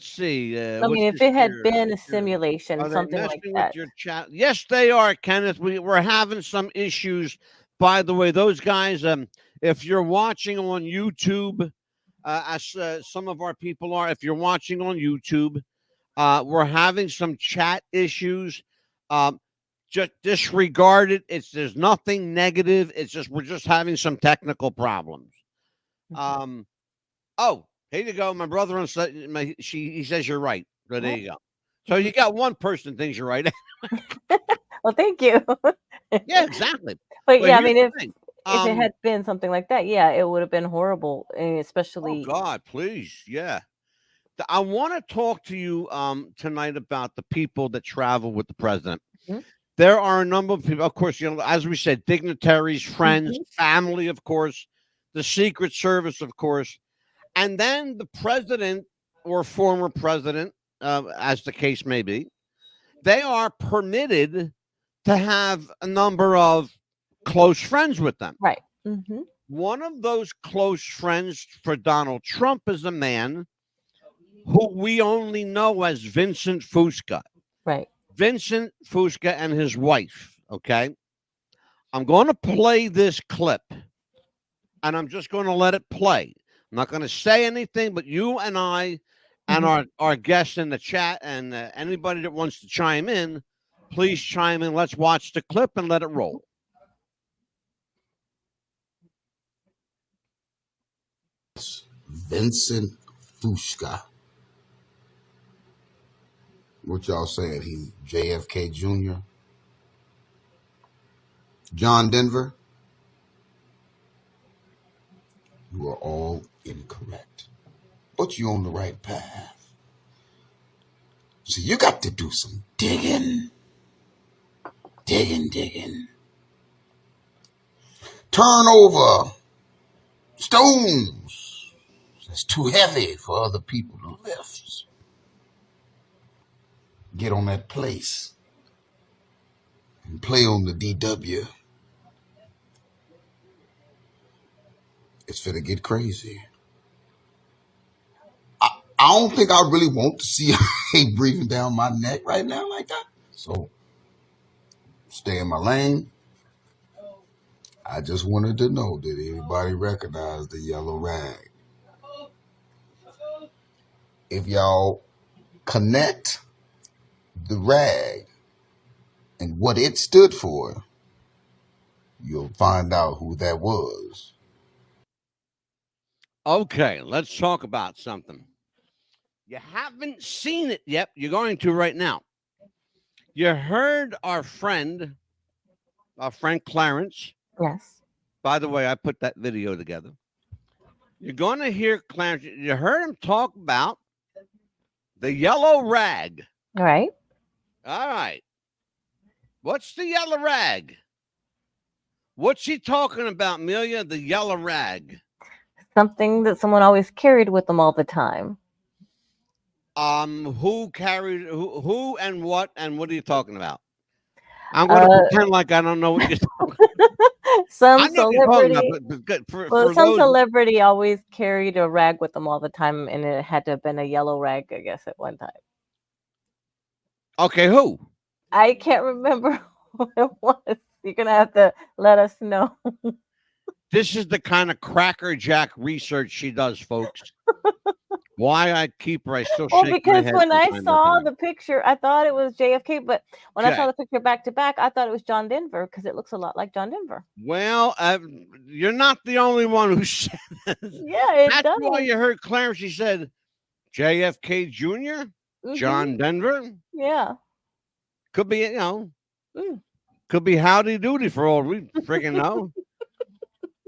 see. I mean, if it had been a simulation, something like that. Your chat? Yes, they are, Kenneth. We're having some issues. By the way, those guys, if you're watching on YouTube, as some of our people are, if you're watching on YouTube, we're having some chat issues. Just disregard it. There's nothing negative. It's just we're just having some technical problems. Oh, here you go. My brother he says you're right. So there you go. So you got one person thinks you're right. Well, thank you. Yeah, exactly. But yeah, I mean, if it had been something like that, yeah, it would have been horrible, especially. Oh God, please, yeah. I want to talk to you tonight about the people that travel with the president. There are a number of people, of course, as we said, dignitaries, friends, family, of course, the Secret Service, of course, and then the president or former president, as the case may be. They are permitted to have a number of close friends with them. Right. One of those close friends for Donald Trump is a man who we only know as Vincent Fusca. Right. Vincent Fusca and his wife, okay? I'm going to play this clip, and I'm just going to let it play. I'm not going to say anything, but you and I and our guests in the chat and anybody that wants to chime in, please chime in. Let's watch the clip and let it roll. Vincent Fusca. What y'all saying? He JFK Jr.? John Denver? You are all incorrect. But you're on the right path. So you got to do some digging. Digging. Turn over stones. It's too heavy for other people to lift. Get on that place and play on the DW. It's finna get crazy. I don't think I really want to see hate breathing down my neck right now like that. So stay in my lane. I just wanted to know, did anybody recognize the yellow rag? If y'all connect the rag and what it stood for, you'll find out who that was. Okay, let's talk about something. You haven't seen it yet. You're going to right now. You heard our friend Clarence. Yes. By the way, I put that video together. You're going to hear Clarence. You heard him talk about the yellow rag. All right. All right. What's the yellow rag? What's he talking about, Amelia? The yellow rag. Something that someone always carried with them all the time. Who carried who and what are you talking about? I'm going to pretend like I don't know what you're talking about. Some celebrity, some celebrity always carried a rag with them all the time, and it had to have been a yellow rag, I guess, at one time. Okay, who? I can't remember who it was. You're gonna have to let us know. This is the kind of crackerjack research she does, folks. Why I keep her, I still shake my head. Because when I saw the picture, I thought it was JFK, but when I saw the picture back to back, I thought it was John Denver because it looks a lot like John Denver. Well, you're not the only one who said that. Yeah, That's why you heard Clarence. She said JFK Jr., John Denver. Yeah. Could be, could be Howdy Doody for all we freaking know.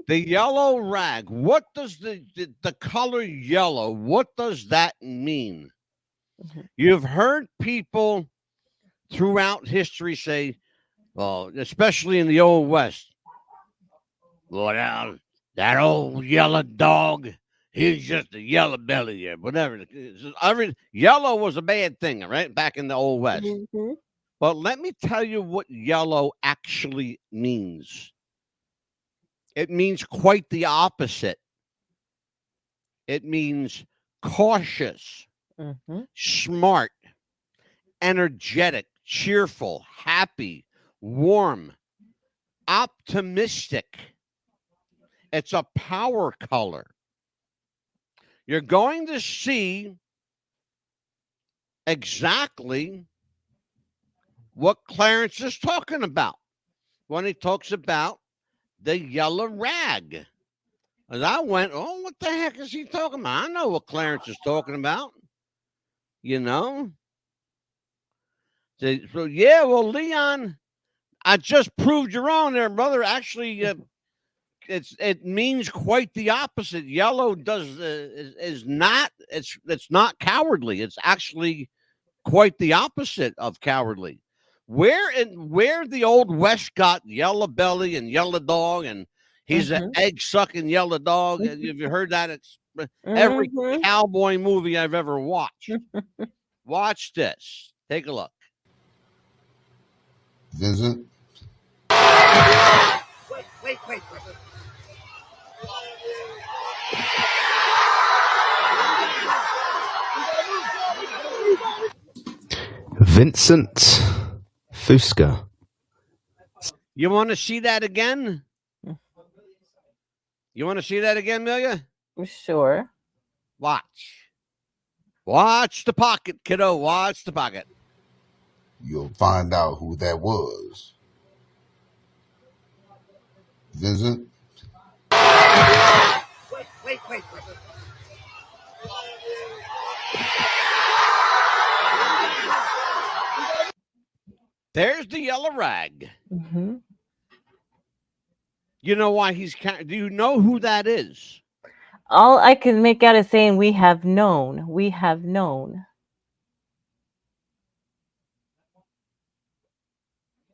The yellow rag. What does the color yellow? What does that mean? You've heard people throughout history say, well, especially in the Old West, well, that old yellow dog, he's just a yellow belly or whatever. Yellow was a bad thing, right? Back in the Old West. But let me tell you what yellow actually means. It means quite the opposite. It means cautious, smart, energetic, cheerful, happy, warm, optimistic. It's a power color. You're going to see exactly what Clarence is talking about when he talks about the yellow rag. And I went, oh, what the heck is he talking about? I know what Clarence is talking about. So yeah, well, Leon, I just proved you wrong there, brother. Actually, it means quite the opposite. Yellow is not, it's not cowardly. It's actually quite the opposite of cowardly. where the old West got Yellow Belly and Yellow Dog, and he's an egg sucking yellow dog. And if you heard that, it's every cowboy movie I've ever watched. Watch this. Take a look. Vincent. Wait. Vincent Fusca. You want to see that again? You want to see that again, Amelia? Sure. Watch. Watch the pocket, kiddo. Watch the pocket. You'll find out who that was. Vincent. Wait. There's the yellow rag. You know why he's... Do you know who that is? All I can make out is saying, we have known. We have known.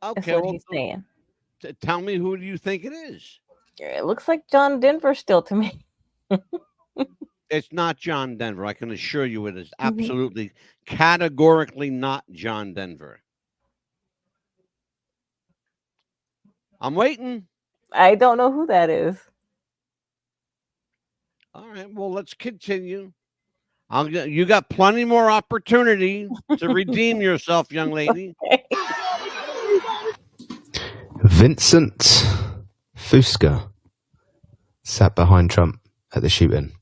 Okay, That's what he's saying. Tell me, who do you think it is? It looks like John Denver still to me. It's not John Denver. I can assure you it is absolutely, categorically not John Denver. I'm waiting. I don't know who that is. All right, well, let's continue. You got plenty more opportunity to redeem yourself, young lady. Vincent Fusca sat behind Trump at the shooting.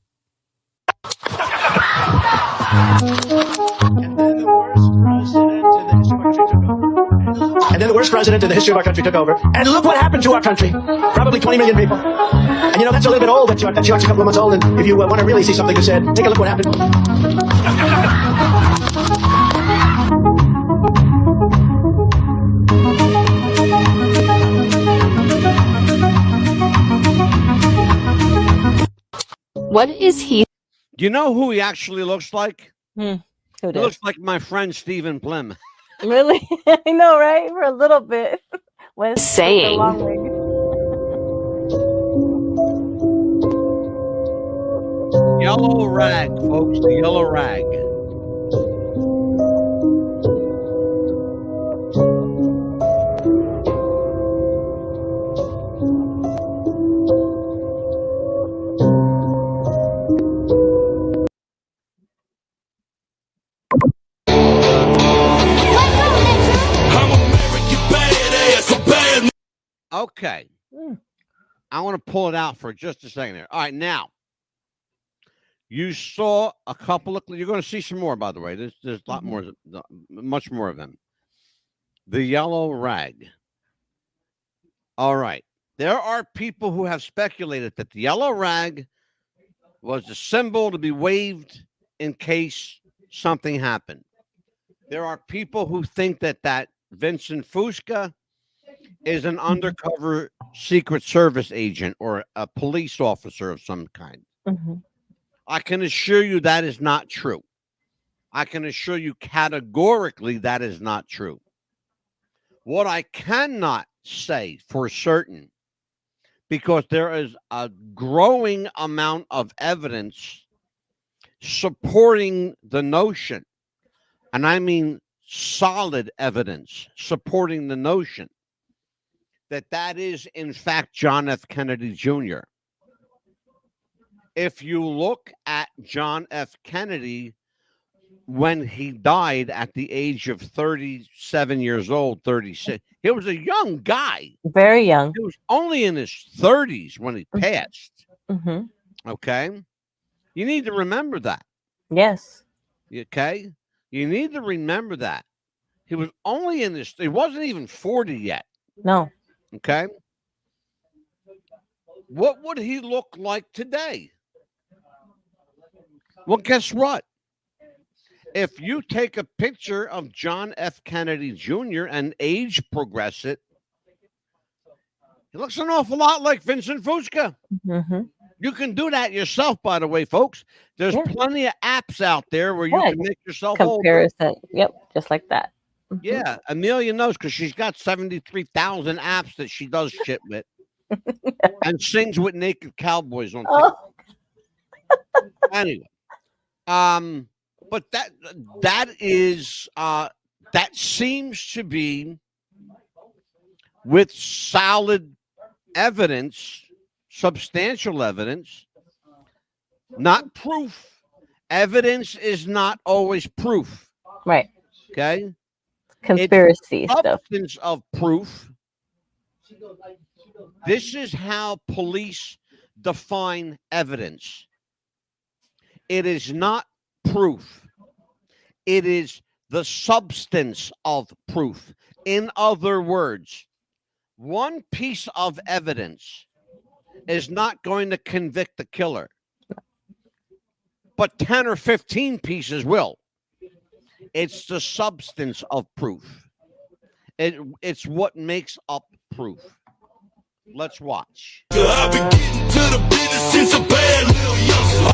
And then the worst president in the history of our country took over. And look what happened to our country. Probably 20 million people. And you know, that's a little bit old. That's actually a couple of months old. And if you want to really see something you said, take a look what happened. What is he? Do you know who he actually looks like? Who He looks like my friend Stephen Plym. Really? I know, right? For a little bit. When saying. Yellow rag, folks. The yellow rag. Okay. I want to pull it out for just a second here. All right, now. You saw a couple of... You're going to see some more, by the way. There's a lot more, much more of them. The yellow rag. All right. There are people who have speculated that the yellow rag was a symbol to be waved in case something happened. There are people who think that Vincent Fusca is an undercover Secret Service agent or a police officer of some kind. I can assure you that is not true. I can assure you categorically that is not true. What I cannot say for certain, because there is a growing amount of evidence supporting the notion, and I mean solid evidence supporting the notion, that is, in fact, John F. Kennedy Jr. If you look at John F. Kennedy when he died at the age of 37 years old, 36, he was a young guy. Very young. He was only in his 30s when he passed. Okay? You need to remember that. Yes. Okay? You need to remember that. He was only in his... He wasn't even 40 yet. No. Okay? What would he look like today? Well, guess what? If you take a picture of John F. Kennedy Jr. and age progress it, he looks an awful lot like Vincent Fusca. You can do that yourself, by the way, folks. There's plenty of apps out there where you can make yourself comparison. older. Yep, just like that. Yeah, Amelia knows because she's got 73,000 apps that she does shit with and sings with naked cowboys on TikTok. Anyway, but that seems to be with solid evidence, substantial evidence, not proof. Evidence is not always proof. Right. Okay. Conspiracy it's stuff. Substance of proof. This is how police define evidence. It is not proof. It is the substance of proof. In other words, one piece of evidence is not going to convict the killer, but 10 or 15 pieces will. It's the substance of proof. It's what makes up proof. Let's watch. I've been getting to the business since a bad little youngster.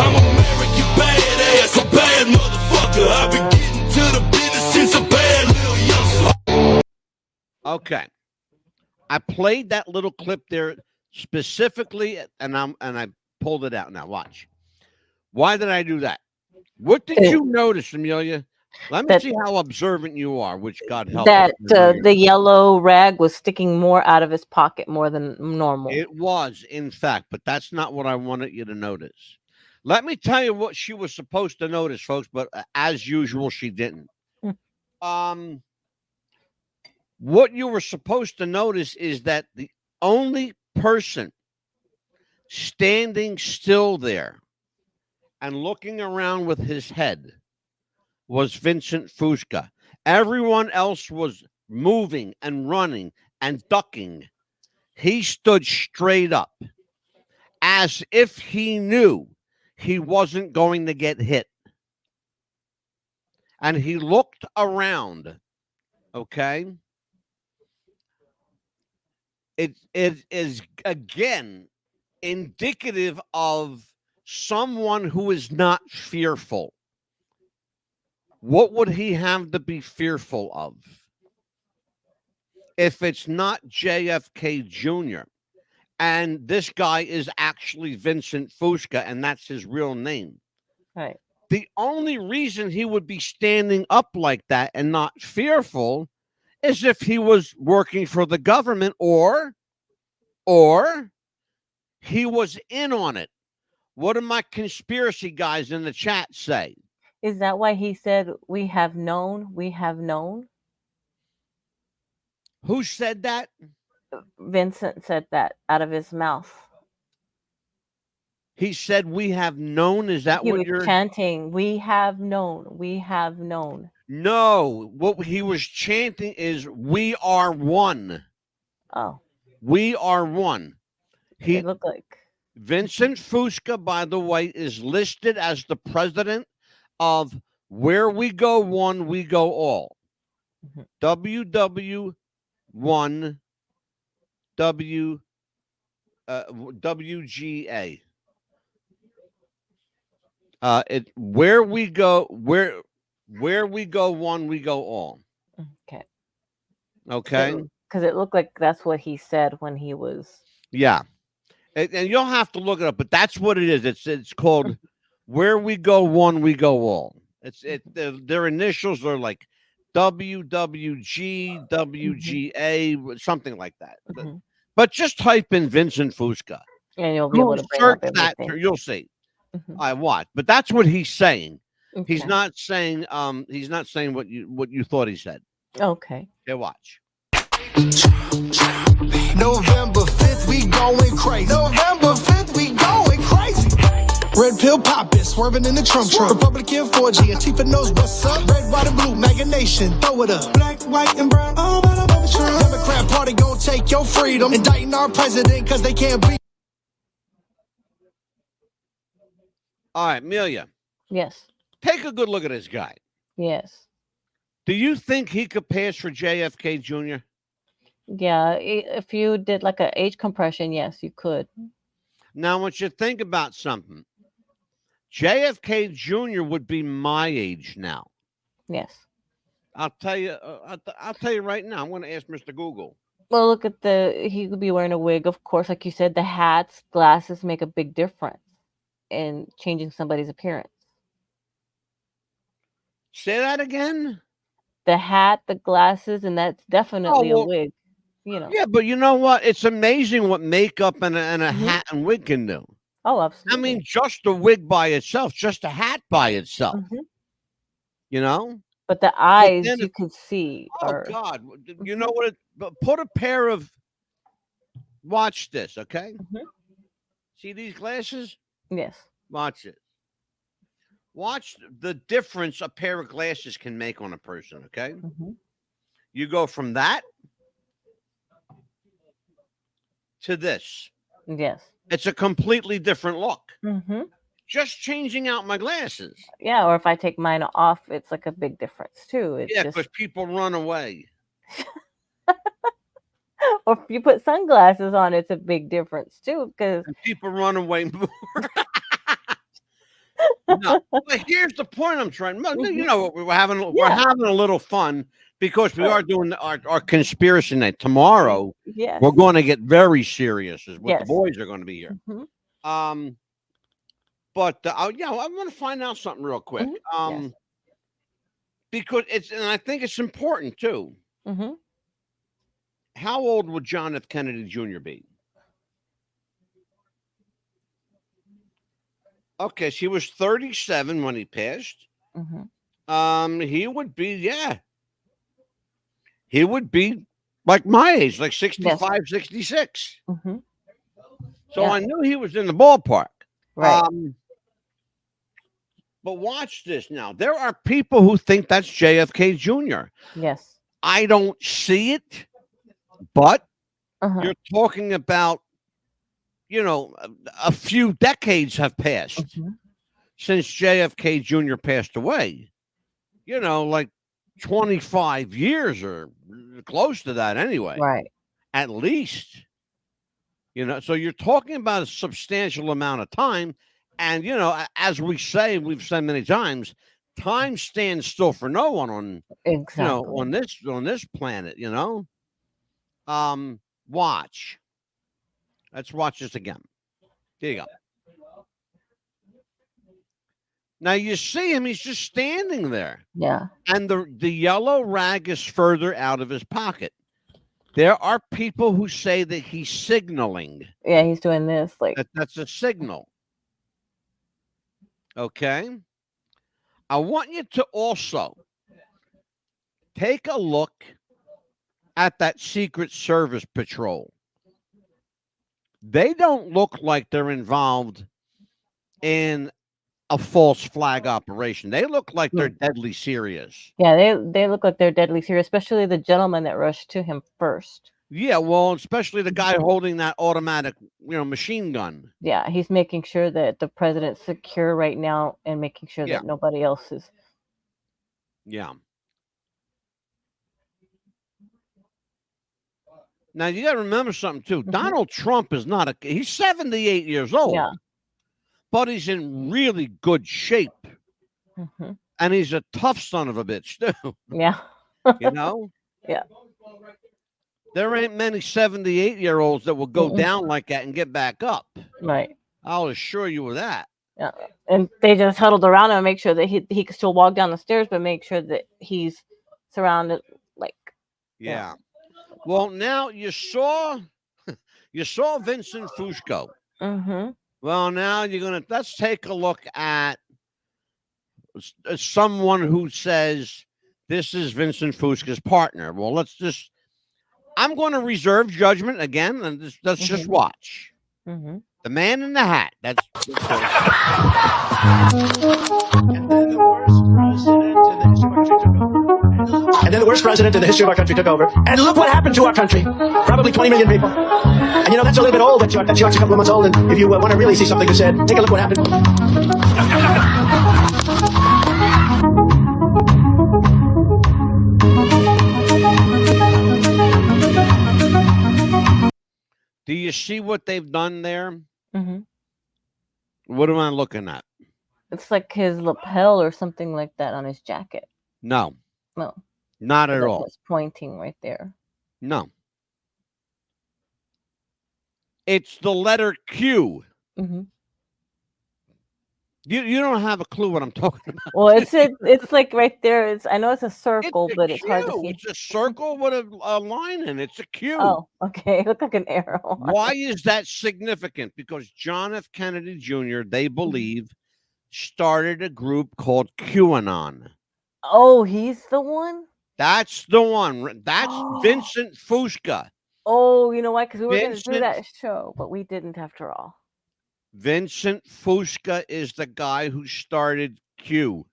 I'm American badass, a bad motherfucker. I've been getting to the business since a bad little youngster. Okay. I played that little clip there specifically, and I pulled it out. Now watch. Why did I do that? What did you notice, Amelia? Let me see how observant you are, which God help that us. The yellow rag was sticking more out of his pocket more than normal. It was, in fact, but that's not what I wanted you to notice. Let me tell you what she was supposed to notice, folks, but as usual, she didn't. What you were supposed to notice is that the only person standing still there and looking around with his head was Vincent Fusca. Everyone else was moving and running and ducking. He stood straight up as if he knew he wasn't going to get hit. And he looked around, okay? It is, again, indicative of someone who is not fearful. What would he have to be fearful of? If it's not JFK Jr., and this guy is actually Vincent Fusca, and that's his real name. Right. The only reason he would be standing up like that and not fearful is if he was working for the government or he was in on it. What do my conspiracy guys in the chat say? Is that why he said, we have known, we have known? Who said that? Vincent said that out of his mouth. He said, we have known. Is that what you're chanting? We have known. We have known. No, what he was chanting is, we are one. Oh. We are one. He looked like Vincent Fusca, by the way, is listed as the president of Where We Go One, We Go All. WW1 WGA. Where we go one, we go all. Okay. Okay. Because it looked like that's what he said when he was. Yeah. And you'll have to look it up, but that's what it is. It's called Where We Go One, We Go All. Their initials are like WWG, WGA, something like that. But just type in Vincent Fusca. And you'll be able to bring up that. everything. You'll see. I watch, but that's what he's saying. Okay. He's not saying what you thought he said. Okay. Okay, watch. November 5th, we going crazy. November 5th, we going crazy. Red pill poppin', swerving in the Trump truck. Republican 4G, Antifa knows what's up. Red, white, and blue, MAGA nation, throw it up. Black, white, and brown, all about a Trump. Democrat party gon' take your freedom. Indicting our president cause they can't beat. All right, Amelia. Yes. Take a good look at this guy. Yes. Do you think he could pass for JFK Jr.? Yeah, if you did like an age compression, yes, you could. Now, I want you to think about something. JFK Jr. would be my age now. Yes. I'll tell you. I'll tell you right now. I'm going to ask Mr. Google. Well, look at he could be wearing a wig, of course. Like you said, the hats, glasses make a big difference in changing somebody's appearance. Say that again? The hat, the glasses, and that's definitely a wig. You know. Yeah, but you know what? It's amazing what makeup and a hat and wig can do. Oh, absolutely. I mean, just a wig by itself, just a hat by itself. You know? But the eyes you can see. Oh, God. You know what? Put a pair of... Watch this, okay? See these glasses? Yes. Watch it. Watch the difference a pair of glasses can make on a person, okay? You go from that to this. Yes. It's a completely different look. Just changing out my glasses. Yeah, or if I take mine off, it's like a big difference too. It's because people run away. Or if you put sunglasses on, it's a big difference too. Because people run away more. No, but here's the point I'm trying. You know, we're having a little fun because we are doing our conspiracy night tomorrow. Yes. We're going to get very serious. Is what the boys are going to be here. But I want to find out something real quick. Because and I think it's important too. How old would John F. Kennedy Jr. be? Okay, so he was 37 when he passed. He would be, he would be like my age, like 65, 66. So I knew he was in the ballpark. Right. But watch this now. There are people who think that's JFK Jr. Yes. I don't see it, but you're talking about, you know, a few decades have passed since JFK Jr. passed away. You know, like 25 years or close to that anyway. Right. At least. You know, so you're talking about a substantial amount of time. And, you know, as we've said many times, time stands still for no one on, you know, on this planet, you know. Watch. Let's watch this again. There you go. Now you see him, he's just standing there. Yeah. And the yellow rag is further out of his pocket. There are people who say that he's signaling. Yeah, he's doing this. Like that's a signal. Okay. I want you to also take a look at that Secret Service patrol. They don't look like they're involved in a false flag operation. They look like they're deadly serious. Yeah, they look like they're deadly serious, especially the gentleman that rushed to him first. Yeah, well, especially the guy holding that automatic, you know, machine gun. Yeah, he's making sure that the president's secure right now and making sure that nobody else is. Yeah. Now, you got to remember something, too. Donald Trump is not he's 78 years old. Yeah. But he's in really good shape. And he's a tough son of a bitch, too. Yeah. You know? Yeah. There ain't many 78-year-olds that will go down like that and get back up. Right. I'll assure you of that. Yeah. And they just huddled around him and make sure that he could still walk down the stairs, but make sure that he's surrounded, like. Yeah. Well, now you saw Vincent Fusco. Well, now let's take a look at someone who says this is Vincent Fusco's partner. Well, I'm going to reserve judgment again, and let's just watch. The man in the hat. And then the worst president in the history of our country took over. And look what happened to our country. Probably 20 million people. And you know, that's a little bit old, but you're a couple of months old. And if you want to really see something that's said, take a look what happened. Do you see what they've done there? What am I looking at? It's like his lapel or something like that on his jacket. No. No. Not at all. It's pointing right there. No. It's the letter Q. Mm-hmm. You don't have a clue what I'm talking about. Well, it's like right there. I know it's a circle, but it's hard to see. It's a circle with a line in it. It's a Q. Oh, okay. It looked like an arrow. Why is that significant? Because John F. Kennedy Jr., they believe, started a group called QAnon. Oh, he's the one? That's the one. That's Vincent Fusca. Oh, you know why? Because we were going to do that show, but we didn't after all. Vincent Fusca is the guy who started Q.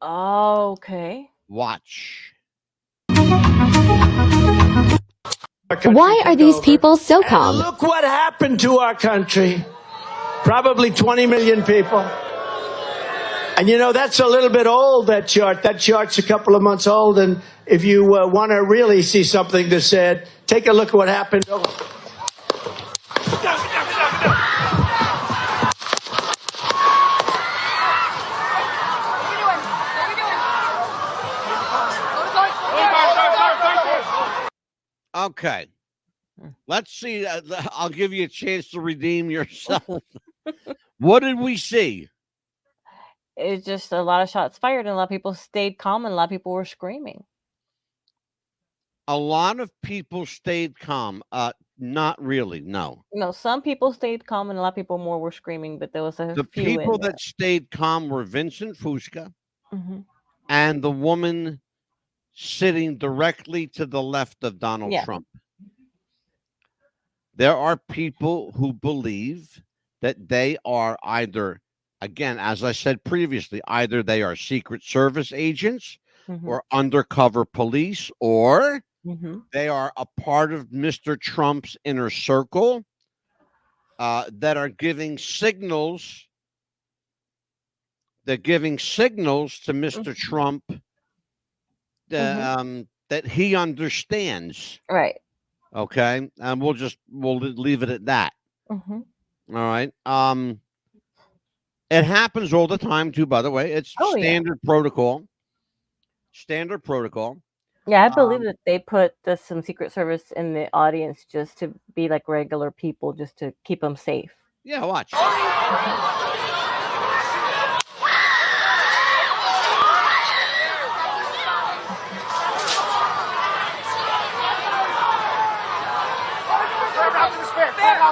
Oh, okay. Watch. Why are these people so calm? Look what happened to our country. Probably 20 million people. And you know, that's a little bit old, that chart. That chart's a couple of months old. And if you want to really see something that's said, take a look at what happened. Okay. Let's see. I'll give you a chance to redeem yourself. What did we see? It's just a lot of shots fired, and a lot of people stayed calm, and a lot of people were screaming. A lot of people stayed calm. Not really, no. No, some people stayed calm, and a lot of people more were screaming, but there was a The few people in there. that stayed calm were Vincent Fusca Mm-hmm. and the woman sitting directly to the left of Donald Trump. There are people who believe that they are either, again, as I said previously, either they are Secret Service agents or undercover police, or they are a part of Mr. Trump's inner circle that are giving signals. They're giving signals to Mr. Trump that he understands. Right. Okay. And we'll leave it at that. Mm-hmm. All right. It happens all the time too, by the way. It's standard protocol. Standard protocol. Yeah, I believe that they put some Secret Service in the audience just to be like regular people, just to keep them safe. Yeah, watch.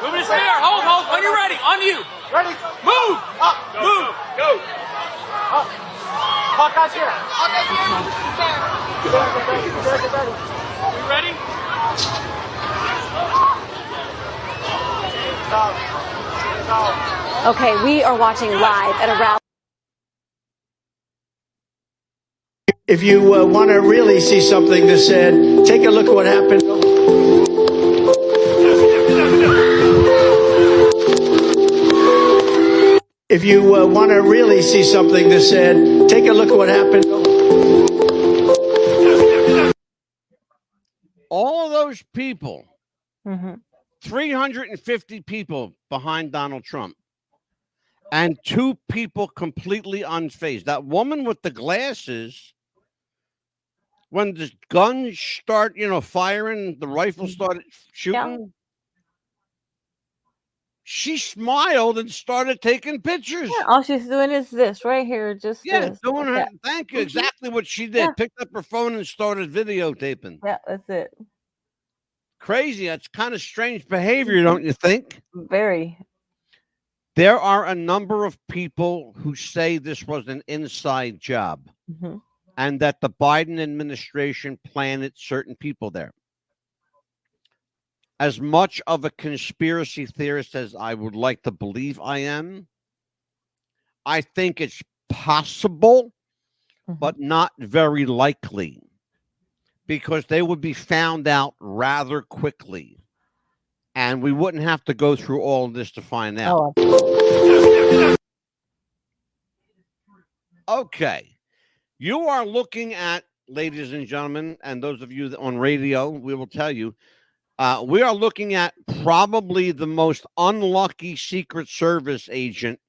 Move the spear. Hold. When you're ready. On you. Ready. Move. Up. Move. Go. Up. Hawkeye's here. You ready? Okay, we are watching live at a rally. If you want to really see something that's said, take a look at what happened. If you want to really see something that's said, take a look at what happened. All of those people, 350 people behind Donald Trump, and 2 people completely unfazed. That woman with the glasses, when the guns start, firing, the rifles started shooting, she smiled and started taking pictures. Yeah, all she's doing is this right here, just this. Doing her. Thank you. Exactly what she did. Picked up her phone and started videotaping. Yeah, that's it. Crazy. That's kind of strange behavior, don't you think? Very. There are a number of people who say this was an inside job and that the Biden administration planted certain people there. As much of a conspiracy theorist as I would like to believe I am, I think it's possible, but not very likely, because they would be found out rather quickly. And we wouldn't have to go through all of this to find out. Okay. You are looking at, ladies and gentlemen, and those of you on radio, we will tell you, we are looking at probably the most unlucky Secret Service agent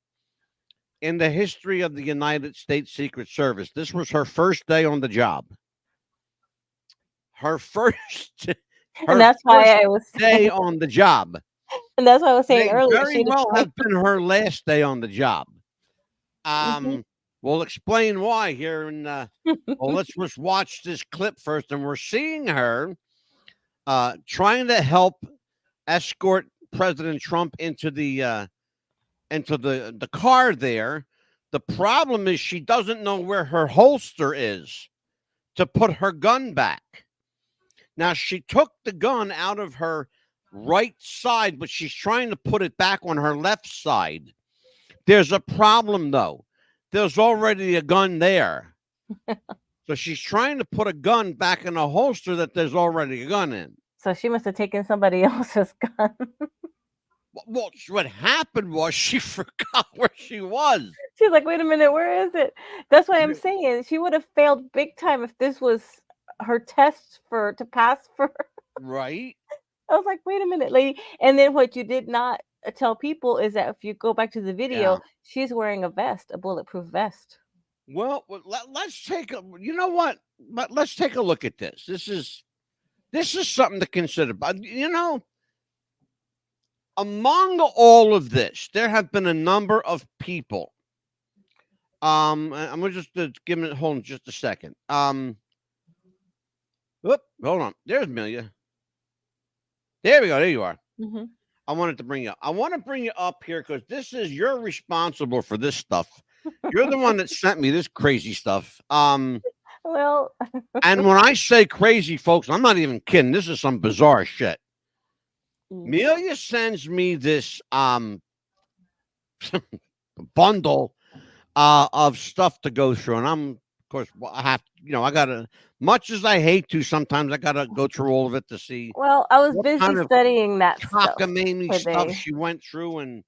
in the history of the United States Secret Service. This was her first day on the job. Her first, and that's why I was day on the job. And that's what I was saying May earlier. very well have been her last day on the job. We'll explain why here. And well, let's just watch this clip first. And we're seeing her trying to help escort President Trump into the car there. The problem is she doesn't know where her holster is to put her gun back. Now, she took the gun out of her right side, but she's trying to put it back on her left side. There's a problem, though. There's already a gun there. So she's trying to put a gun back in a holster that there's already a gun in. So she must have taken somebody else's gun. Well, what happened was she forgot where she was. She's like, wait a minute, where is it? That's what I'm saying. She would have failed big time if this was her test to pass for. Right. I was like, wait a minute, lady. And then what you did not tell people is that if you go back to the video, she's wearing a vest, a bulletproof vest. Well, let's take a. You know what? But let's take a look at this. This is something to consider. But you know, among all of this, there have been a number of people. I'm gonna just give it. Hold on, just a second. Hold on. There's Amelia. There we go. There you are. Mm-hmm. I wanted to bring you up. I want to bring you up here because you're responsible for this stuff. You're the one that sent me this crazy stuff. Well, and when I say crazy, folks, I'm not even kidding. This is some bizarre shit. Amelia sends me this bundle of stuff to go through, and I'm, of course, I have, I gotta. Much as I hate to, sometimes I gotta go through all of it to see. Well, I was busy studying that cockamamie stuff she went through, and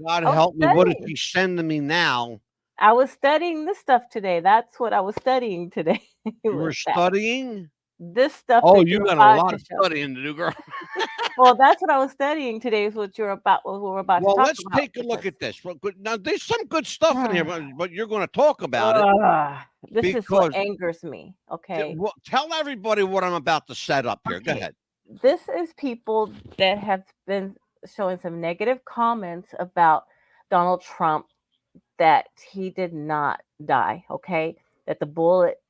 God help me, what is she sending me now? I was studying this stuff today. That's what I was studying today. You were studying this stuff. Oh, you got a lot of studying to do, girl. Well, that's what I was studying today. Is what you're about. What we're about to talk about. Well, let's take a look at this. Well, now, there's some good stuff in here, but you're going to talk about it. This is what angers me. Okay. Well, tell everybody what I'm about to set up here. Go ahead. This is people that have been showing some negative comments about Donald Trump, that he did not die. Okay. That the bullet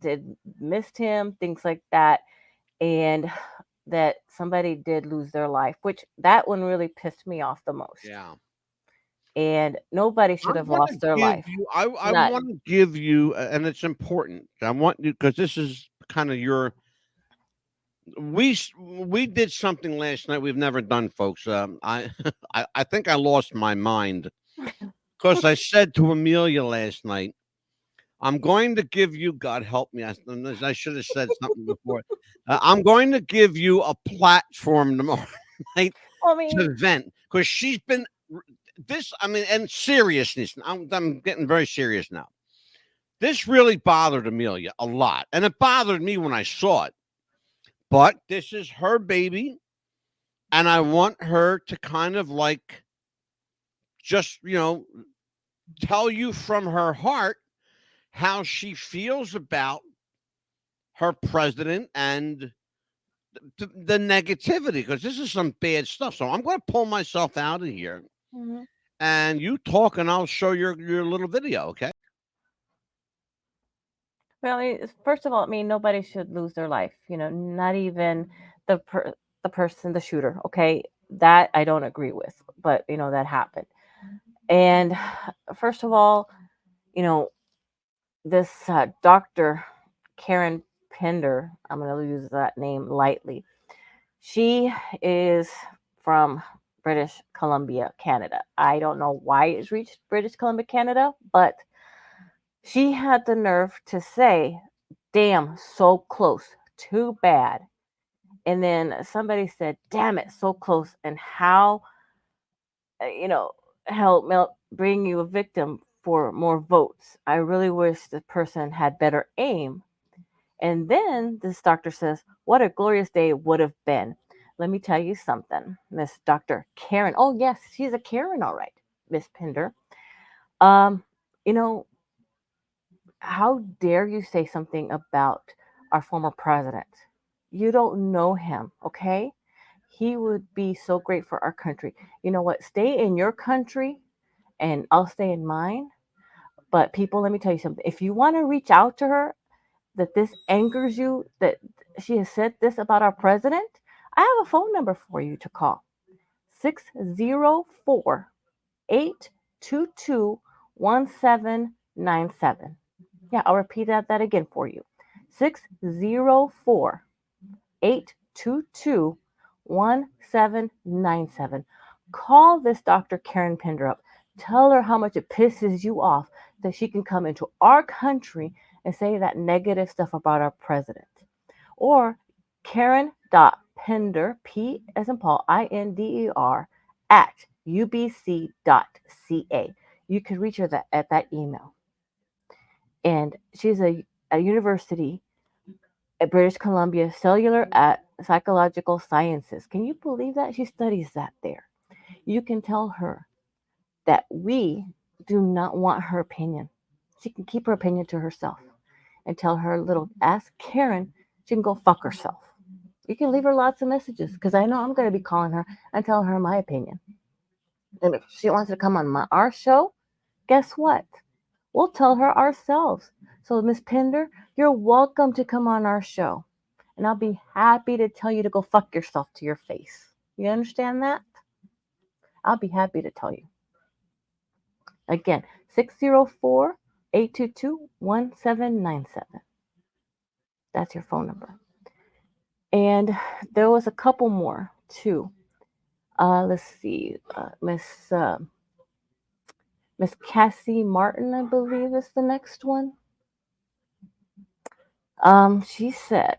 missed him, things like that. And that somebody did lose their life, which that one really pissed me off the most. Yeah. And nobody should have lost their life. I want to give you, and it's important. I want you, because this is kind of your. We did something last night we've never done, folks. I think I lost my mind because I said to Amelia last night, I'm going to give you, God help me, I should have said something before. I'm going to give you a platform tomorrow night to vent, because she's been and seriousness. I'm getting very serious now. This really bothered Amelia a lot, and it bothered me when I saw it. But this is her baby, and I want her to kind of like just, tell you from her heart how she feels about her president and the negativity, because this is some bad stuff. So I'm going to pull myself out of here, and you talk, and I'll show your little video, okay? Well, first of all, nobody should lose their life. Not even the person, the shooter. Okay, that I don't agree with, but that happened. And first of all, this Dr. Karen Pender, I'm going to use that name lightly. She is from British Columbia, Canada. I don't know why it's reached British Columbia, Canada, but she had the nerve to say, damn, so close, too bad. And then somebody said, damn it, so close. And how, help bring you a victim for more votes. I really wish the person had better aim. And then this doctor says, what a glorious day it would have been. Let me tell you something, Miss Dr. Karen. Oh, yes, she's a Karen, all right, Miss Pender. You know, how dare you say something about our former president? You don't know him, okay? He would be so great for our country. You know what? Stay in your country and I'll stay in mine. But people, let me tell you something. If you want to reach out to her, that this angers you, that she has said this about our president, I have a phone number for you to call. 604 822 1797. Yeah, I'll repeat that again for you. 604 822 1797. Call this Dr. Karen Pender up. Tell her how much it pisses you off that she can come into our country and say that negative stuff about our president. Or Karen.Pender, P as in Paul, INDER, at ubc.ca. You can reach her at that email. And she's a university at British Columbia Cellular at Psychological Sciences. Can you believe that? She studies that there. You can tell her that we do not want her opinion. She can keep her opinion to herself and tell her little ass Karen she can go fuck herself. You can leave her lots of messages because I know I'm going to be calling her and telling her my opinion. And if she wants to come on our show, guess what? We'll tell her ourselves. So, Miss Pender, you're welcome to come on our show. And I'll be happy to tell you to go fuck yourself to your face. You understand that? I'll be happy to tell you. Again, 604 822 1797. That's your phone number. And there was a couple more, too. Let's see. Miss Cassie Martin, I believe, is the next one. She says,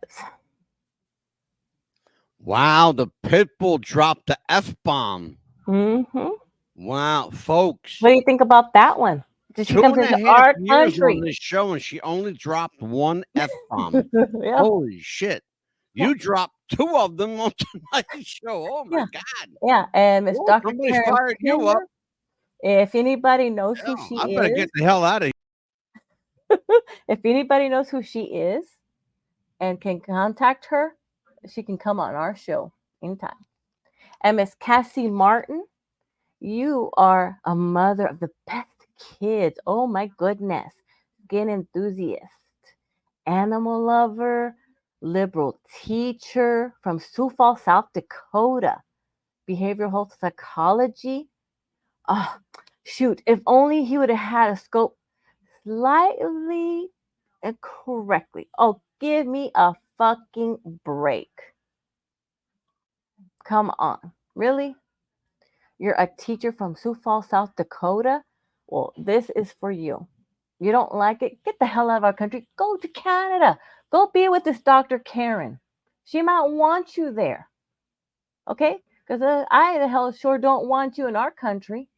wow, the pit bull dropped the F-bomb. Mm-hmm. Wow, folks. What do you think about that one? Did she come into our country? On this show, and she only dropped one F-bomb. Yeah. Holy shit. You dropped two of them on tonight's show. Oh, my God. Yeah, and Miss Dr. Somebody's Karen fired you up. If anybody knows who she I is. better get the hell out of here. If anybody knows who she is and can contact her, she can come on our show anytime. And Miss Cassie Martin, you are a mother of the best kids. Oh my goodness. Skin enthusiast, animal lover, liberal teacher from Sioux Falls, South Dakota. Behavioral health psychology. Oh, shoot. If only he would have had a scope slightly and correctly. Oh, give me a fucking break. Come on. Really? You're a teacher from Sioux Falls, South Dakota? Well, this is for you. You don't like it? Get the hell out of our country. Go to Canada. Go be with this Dr. Karen. She might want you there. Okay? Because I, the hell, sure don't want you in our country.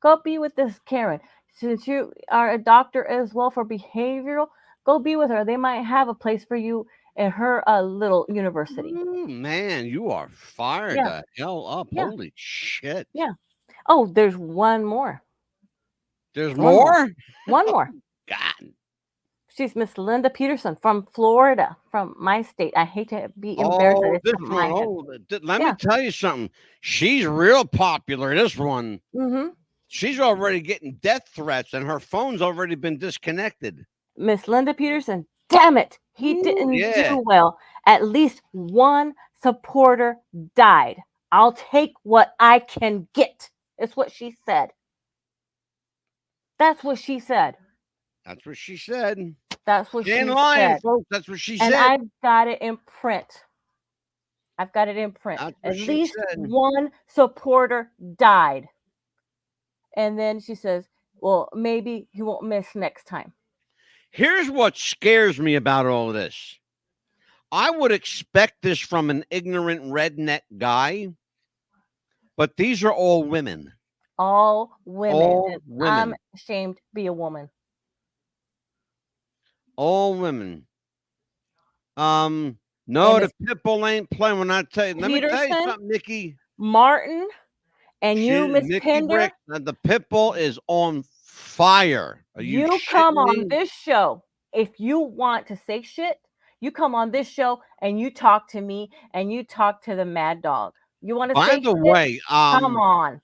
Go be with this Karen. Since you are a doctor as well for behavioral, go be with her. They might have a place for you in her little university. Man, you are fired the hell up. Yeah. Holy shit. Yeah. Oh, there's one more. There's more? One more. God. She's Miss Linda Peterson from Florida, from my state. I hate to be embarrassed. Let me tell you something. She's real popular, this one. Mm-hmm. She's already getting death threats, and her phone's already been disconnected. Miss Linda Peterson, damn it. He didn't do well. At least one supporter died. I'll take what I can get. It's what she said. That's what she said. That's what she said. That's what she said. Lying, folks. That's what she said. And I've got it in print. At least one supporter died. And then she says, well, maybe he won't miss next time. Here's what scares me about all of this. I would expect this from an ignorant redneck guy, but these are all women. All women. All women. I'm ashamed to be a woman. All women. No, the pitbull ain't playing when I tell you. Let me tell you something, Nikki. Martin, and you, Miss Nikki Pender. Brick, the pitbull is on Fire. Are you come shitting on me? this show. If you want to say shit, you come on this show and you talk to me and you talk to the Mad Dog. You want to By say the shit? way, Come on.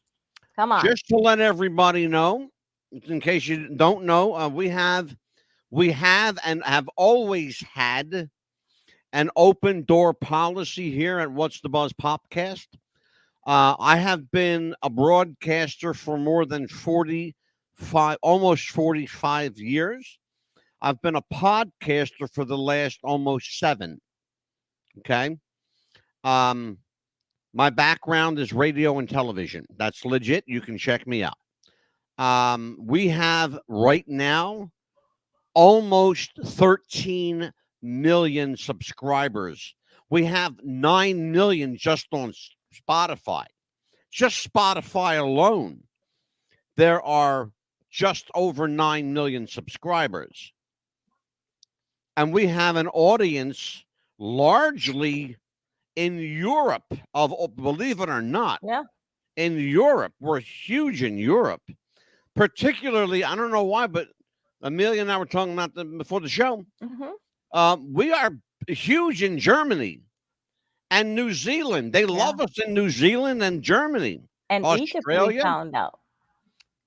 just to let everybody know, in case you don't know, we have and have always had an open door policy here at What's the Buzz Popcast. I have been a broadcaster for more than 45, almost 45 years. I've been a podcaster for the last almost 7. Okay. My background is radio and television. That's legit. You can check me out. We have right now almost 13 million subscribers. We have 9 million just on Spotify. Just Spotify alone, there are just over 9 million subscribers. And we have an audience largely in Europe, believe it or not. Yeah. In Europe. We're huge in Europe. Particularly, I don't know why, but Amelia and I were talking about them before the show. We are huge in Germany and New Zealand. They love us in New Zealand and Germany. And Egypt, we found out.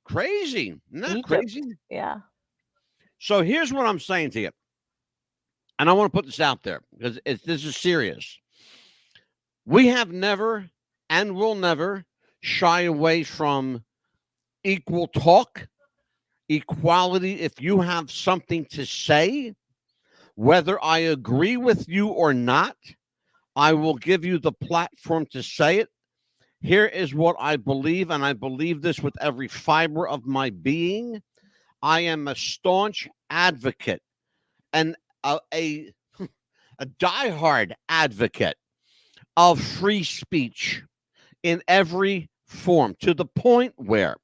Crazy. Not Egypt. crazy. Yeah. So here's what I'm saying to you. And I want to put this out there because this is serious. We have never and will never shy away from equal talk, equality. If you have something to say, whether I agree with you or not, I will give you the platform to say it. Here is what I believe, and I believe this with every fiber of my being. I am a staunch advocate and a diehard advocate of free speech in every form, to the point where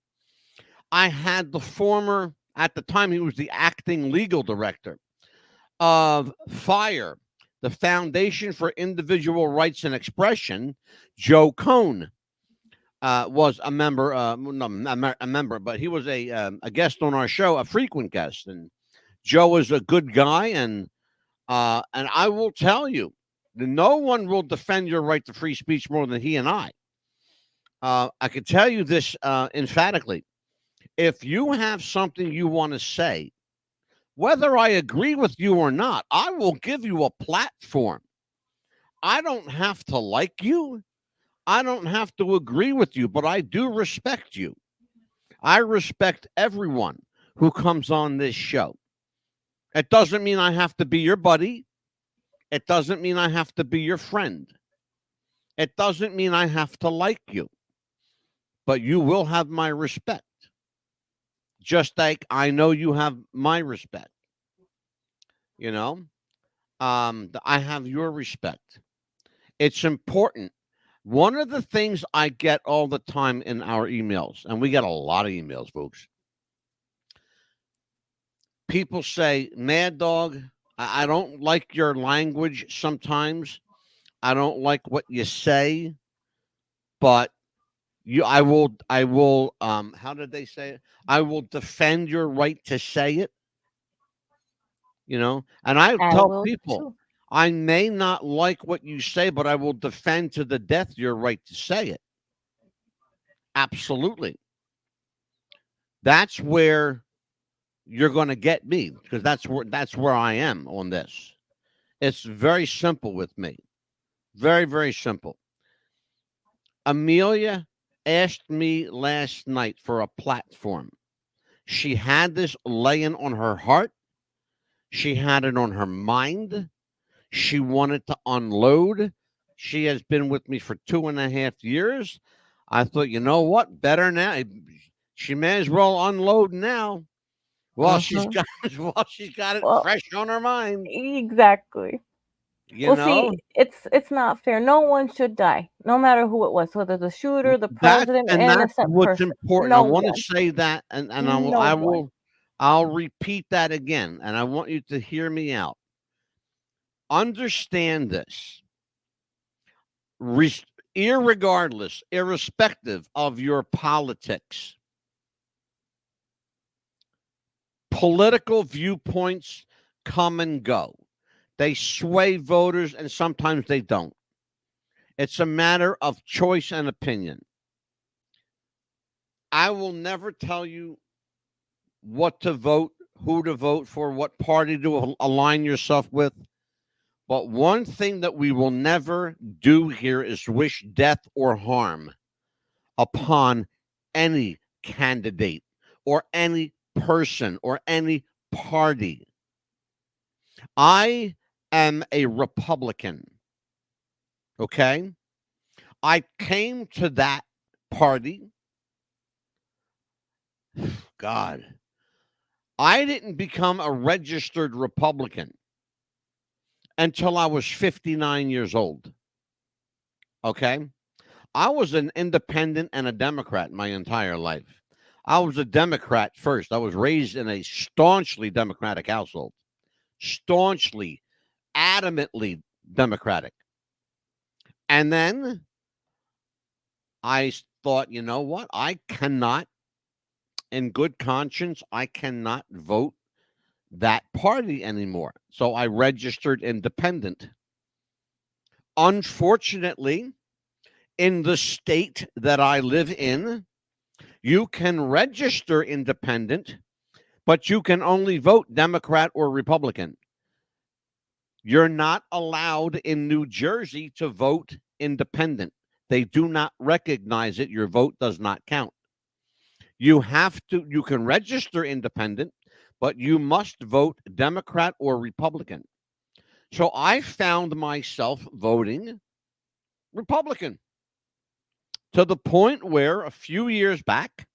I had the former, at the time he was the acting legal director of FIRE, the Foundation for Individual Rights and Expression, Joe Cohn. Was a member, but he was a guest on our show, a frequent guest. And Joe is a good guy, and I will tell you, no one will defend your right to free speech more than he and I. I can tell you this emphatically: if you have something you want to say, whether I agree with you or not, I will give you a platform. I don't have to like you. I don't have to agree with you, but I do respect you. I respect everyone who comes on this show. It doesn't mean I have to be your buddy. It doesn't mean I have to be your friend. It doesn't mean I have to like you. But you will have my respect. Just like I know you have my respect. You know? I have your respect. It's important. One of the things I get all the time in our emails, and we get a lot of emails, folks. People say, Mad Dog, I don't like your language sometimes. I don't like what you say, but I will, how did they say it? I will defend your right to say it. You know, and I tell people, I may not like what you say, but I will defend to the death your right to say it. Absolutely. That's where you're going to get me, because that's where I am on this. It's very simple with me. Very, very simple. Amelia asked me last night for a platform. She had this laying on her heart. She had it on her mind. She wanted to unload. She has been with me for 2.5 years. I thought, you know what? Better now. She may as well unload now. Well, she's got it fresh on her mind. Exactly. You know? See, it's not fair. No one should die, no matter who it was, whether the shooter, the president, and that's what's important. No I want one. to say that, and I'll repeat that again, and I want you to hear me out. Understand this. Irregardless, irrespective of your politics, Political viewpoints come and go. They sway voters, and sometimes they don't. It's a matter of choice and opinion. I will never tell you what to vote, who to vote for, what party to align yourself with. But one thing that we will never do here is wish death or harm upon any candidate or any person or any party. I am a Republican. Okay? I came to that party. God. I didn't become a registered Republican until I was 59 years old. Okay? I was an independent and a Democrat my entire life. I was a Democrat first. I was raised in a staunchly Democratic household. Staunchly, adamantly Democratic. And then I thought, you know what? I cannot, in good conscience, I cannot vote that party anymore. So I registered independent. Unfortunately, in the state that I live in, you can register independent, but you can only vote Democrat or Republican. You're not allowed in New Jersey to vote independent. They do not recognize it. Your vote does not count. You can register independent, but you must vote Democrat or Republican. So I found myself voting Republican to the point where a few years back,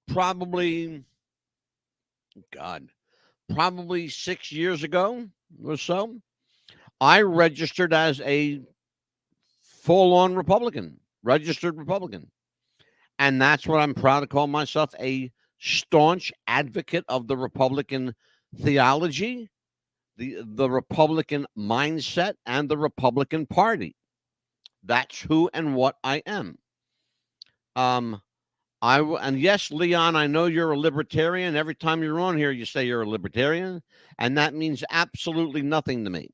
probably 6 years ago or so, I registered as a full-on Republican, registered Republican. And that's what I'm proud to call myself, a staunch advocate of the Republican theology, the Republican mindset, and the Republican Party. That's who and what I am. And yes, Leon, I know you're a libertarian. Every time you're on here, you say you're a libertarian, and that means absolutely nothing to me.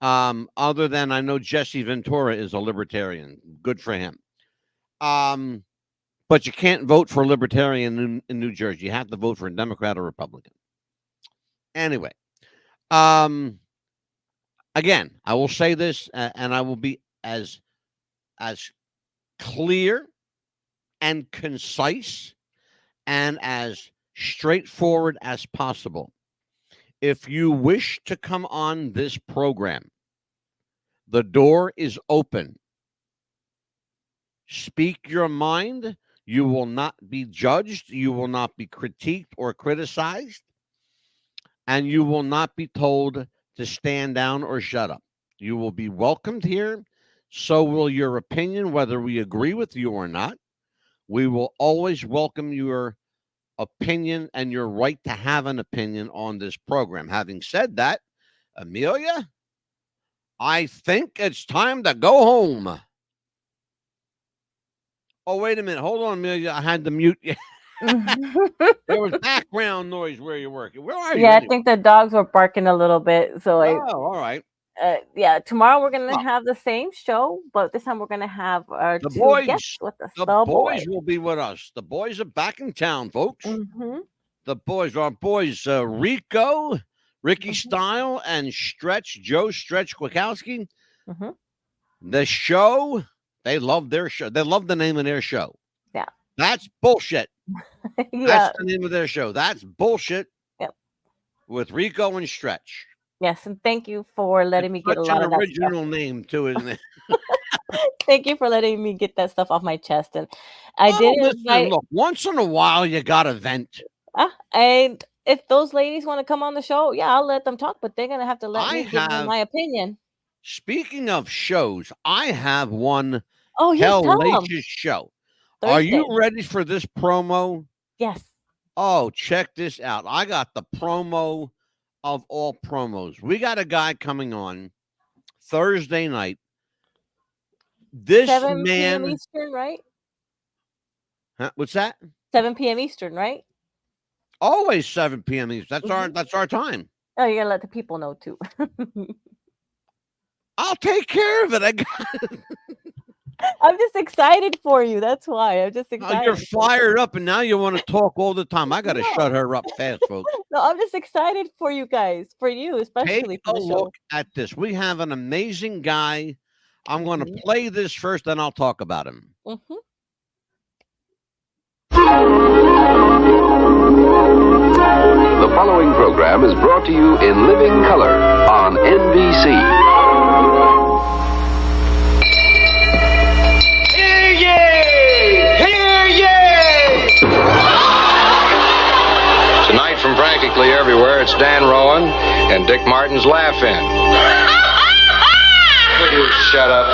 Other than I know Jesse Ventura is a libertarian. Good for him. But you can't vote for a libertarian in New Jersey. You have to vote for a Democrat or Republican. Anyway, again, I will say this, and I will be as clear and concise and as straightforward as possible. If you wish to come on this program, the door is open. Speak your mind. You will not be judged. You will not be critiqued or criticized. And you will not be told to stand down or shut up. You will be welcomed here. So will your opinion, whether we agree with you or not. We will always welcome your opinion and your right to have an opinion on this program. Having said that, Amelia, I think it's time to go home. Oh, wait a minute. Hold on, Amelia. I had to mute you. There was background noise where you're working. Where are you? Yeah, anyway? I think the dogs were barking a little bit. So all right. Yeah, tomorrow we're going to have the same show, but this time we're going to have our two guests with us. The boys will be with us. The boys are back in town, folks. Mm-hmm. The boys, our boys, Rico, Ricky Style, and Joe Stretch Kwiatkowski. Mm-hmm. The show, they love their show. They love the name of their show. Yeah. That's bullshit. Yeah. That's the name of their show. That's bullshit. Yep. With Rico and Stretch. Yes, and thank you for letting me get a lot of that stuff. Such an original name, too, isn't it? Thank you for letting me get that stuff off my chest. And I did invite... Look, once in a while, you got to vent. And if those ladies want to come on the show, yeah, I'll let them talk, but they're going to have to let me give them my opinion. Speaking of shows, I have one hellacious show. Thursday. Are you ready for this promo? Yes. Oh, check this out. I got the promo of all promos. We got a guy coming on Thursday night. This 7 man... p.m. Eastern, right? Huh? What's that? 7 p.m. Eastern, right? Always 7 p.m. East. That's our time. Oh, you gotta let the people know too. I'll take care of it. I got it. I'm just excited for you. That's why I'm just excited. Oh, you're fired up, and now you want to talk all the time. I got to shut her up fast, folks. No, I'm just excited for you guys, for you especially. Take a look at this. We have an amazing guy. I'm going to play this first, then I'll talk about him. The following program is brought to you in living color on NBC. Hear ye! Hear ye! Tonight from practically everywhere, it's Dan Rowan and Dick Martin's Laugh-In. Would you shut up?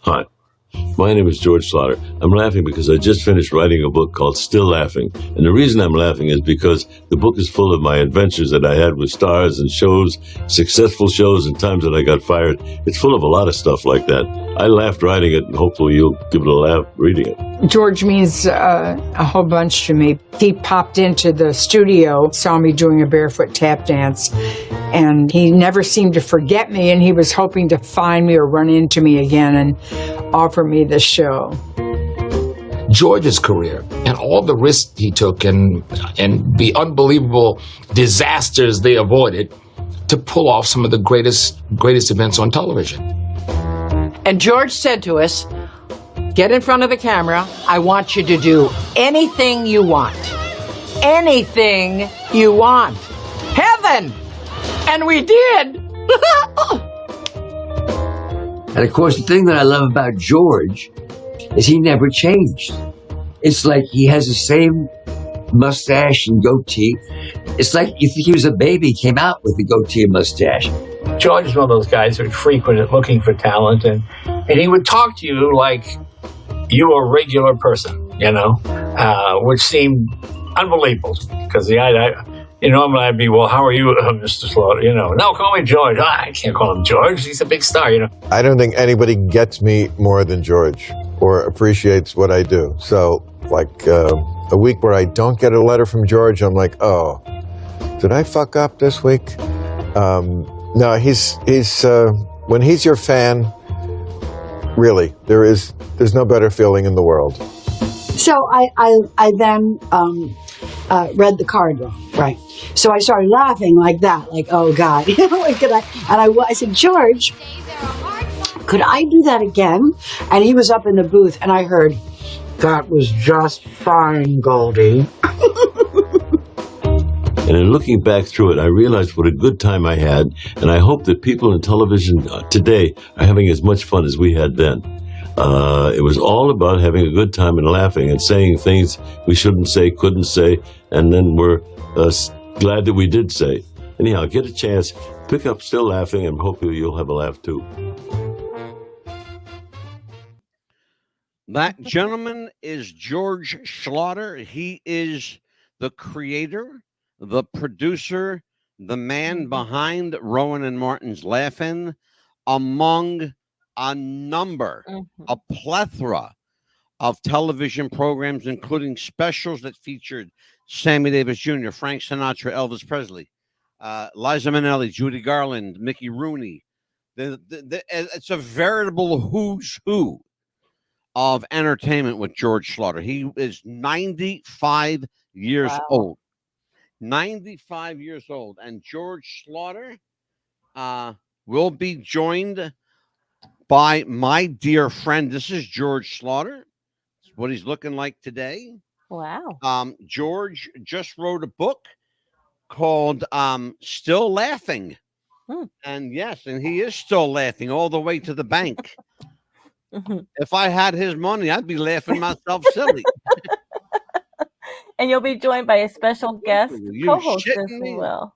Hi, my name is George Slaughter. I'm laughing because I just finished writing a book called Still Laughing. And the reason I'm laughing is because the book is full of my adventures that I had with stars and shows, successful shows, and times that I got fired. It's full of a lot of stuff like that. I laughed writing it, and hopefully you'll give it a laugh reading it. George means a whole bunch to me. He popped into the studio, saw me doing a barefoot tap dance, and he never seemed to forget me, and he was hoping to find me or run into me again and offer me the show. George's career and all the risks he took and the unbelievable disasters they avoided to pull off some of the greatest events on television. And George said to us, get in front of the camera. I want you to do anything you want. Anything you want. Heaven! And we did! And of course, the thing that I love about George is he never changed. It's like he has the same mustache and goatee. It's like if he was a baby, he came out with a goatee and mustache. George is one of those guys who would frequent looking for talent, and he would talk to you like you were a regular person, which seemed unbelievable because normally I'd be, well, how are you, Mr. Slaughter? No, call me George. I can't call him George. He's a big star, I don't think anybody gets me more than George or appreciates what I do. So, like a week where I don't get a letter from George, I'm like, oh, did I fuck up this week? No, he's when he's your fan, really, there's no better feeling in the world. So I then read the card wrong, right? So I started laughing like that, like, oh God, I said, George, could I do that again? And he was up in the booth, and I heard, that was just fine, Goldie. And in looking back through it, I realized what a good time I had, and I hope that people in television today are having as much fun as we had then. It was all about having a good time and laughing and saying things we shouldn't say, couldn't say, and then we're glad that we did say. Anyhow, get a chance, pick up Still Laughing, and hopefully you'll have a laugh too. That gentleman is George Slaughter. He is the creator, the producer, the man behind Rowan and Martin's Laugh-In, among a number, a plethora of television programs, including specials that featured Sammy Davis Jr., Frank Sinatra, Elvis Presley, Liza Minnelli, Judy Garland, Mickey Rooney. It's a veritable who's who of entertainment with George Slaughter. He is 95 years old. 95 years old. And George Slaughter will be joined by my dear friend. This is George Slaughter. It's what he's looking like today. Wow. George just wrote a book called Still Laughing. And yes, and he is still laughing all the way to the bank. If I had his money, I'd be laughing myself silly. And you'll be joined by a special guest co-host as well.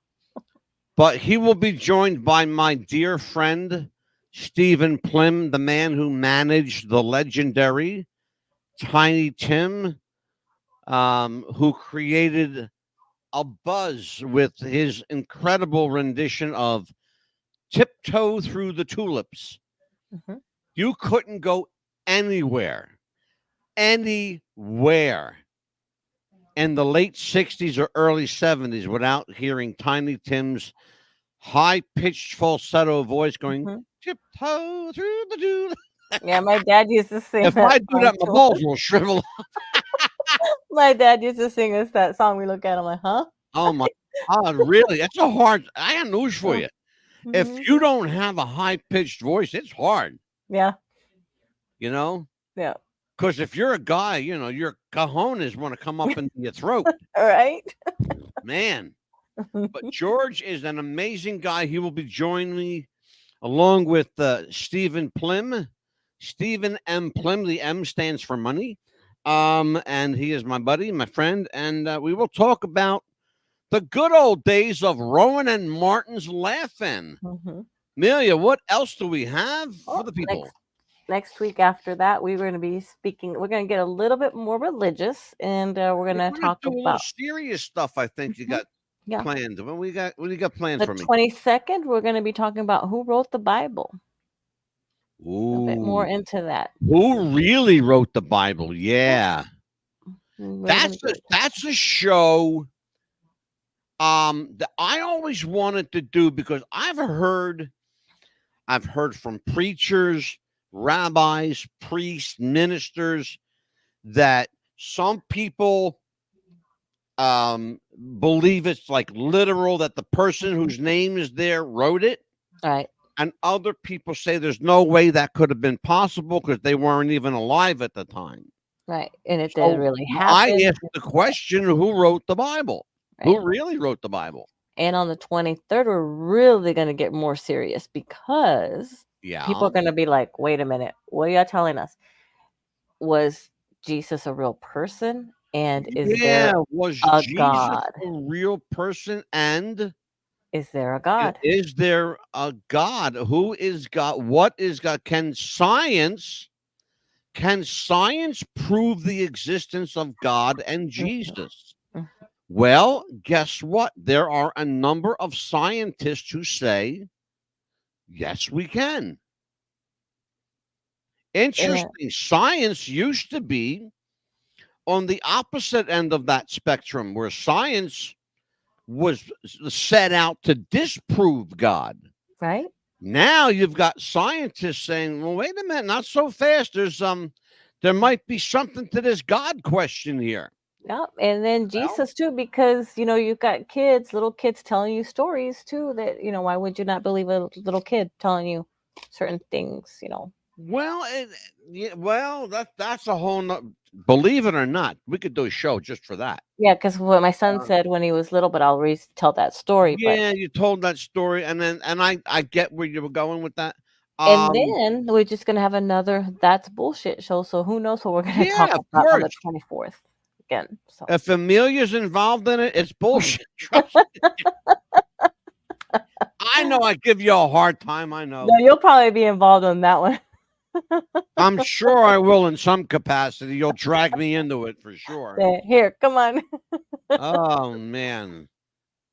But he will be joined by my dear friend, Stephen Plim, the man who managed the legendary Tiny Tim, who created a buzz with his incredible rendition of Tiptoe Through the Tulips. Mhm. You couldn't go anywhere in the late 60s or early 70s without hearing Tiny Tim's high-pitched falsetto voice going, Mhm. tiptoe through the dew. Yeah, my dad used to sing If that I do song that, my to balls us. will shrivel up. My dad used to sing us that song. We look at him like, huh? Oh, my God, really? That's a hard I got news for you. If Mhm. you don't have a high-pitched voice, it's hard, Yeah. you know? Yeah. Because if you're a guy, your cojones want to come up into your throat. All right. Man. But George is an amazing guy. He will be joining me along with Stephen Plim. Stephen M. Plim. The M stands for money. And he is my buddy, my friend. And we will talk about the good old days of Rowan and Martin's Laughing. Mhm. Amelia, what else do we have for Oh, the people? next week after that, we're going to be speaking. We're going to get a little bit more religious, and we're going to We're gonna talk do a little about serious stuff. I think you got yeah. planned. What do you got planned The for me? 22nd. We're going to be talking about who wrote the Bible. Ooh, A bit more into that. who really wrote the Bible? Yeah, We're gonna get into that's a show. That I always wanted to do because I've heard from preachers, rabbis, priests, ministers that some people believe it's like literal that the person whose name is there wrote it. Right. And other people say there's no way that could have been possible because they weren't even alive at the time. Right. And it So didn't really I happen. asked the question, who wrote the Bible? Right. Who really wrote the Bible? And on the 23rd, we're really going to get more serious because people are going to be like, wait a minute, what are y'all telling us? Was Jesus a real person? And is there was a Jesus God? a real person? And is there a God? Is there a God? Who is God? What is God? Can science prove the existence of God and Jesus? Well, guess what? There are a number of scientists who say, yes, we can. Interesting. Science used to be on the opposite end of that spectrum, where science was set out to disprove God. Right. Now you've got scientists saying, well, wait a minute, not so fast. There might be something to this God question here. Yep. And then Jesus too, because you've got little kids telling you stories too that, why would you not believe a little kid telling you certain things, Well, that's a whole believe it or not, we could do a show just for that. Yeah, because what my son said when he was little, but I'll tell that story. Yeah, you told that story, and I get where you were going with that. And then we're just gonna have another That's Bullshit show. So who knows what we're gonna talk about on the 24th again. So if Amelia's involved in it, it's bullshit. I know I give you a hard time. I know. No, you'll probably be involved in that one. I'm sure I will in some capacity. You'll drag me into it for sure. Here, come on. Oh man.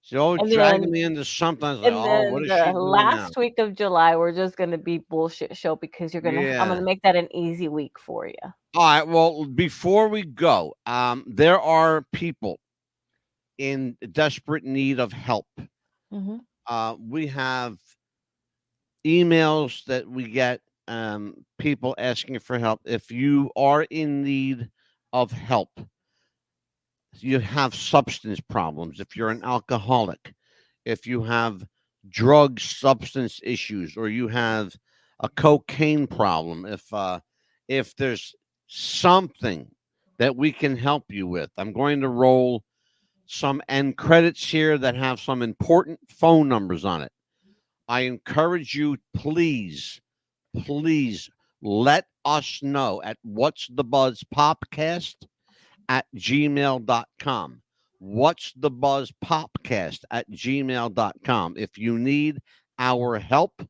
So dragging me into something. I was like, oh, what is she doing last now? week of July, we're just gonna be bullshit show because I'm gonna make that an easy week for you. All right. Well, before we go, there are people in desperate need of help. Mm-hmm. We have emails that we get, people asking for help. If you are in need of help, you have substance problems, if you're an alcoholic, if you have drug substance issues, or you have a cocaine problem, if there's something that we can help you with, I'm going to roll some end credits here that have some important phone numbers on it. I encourage you, please let us know at What's the Buzz Popcast at gmail.com. What's the Buzz Popcast at gmail.com. If you need our help,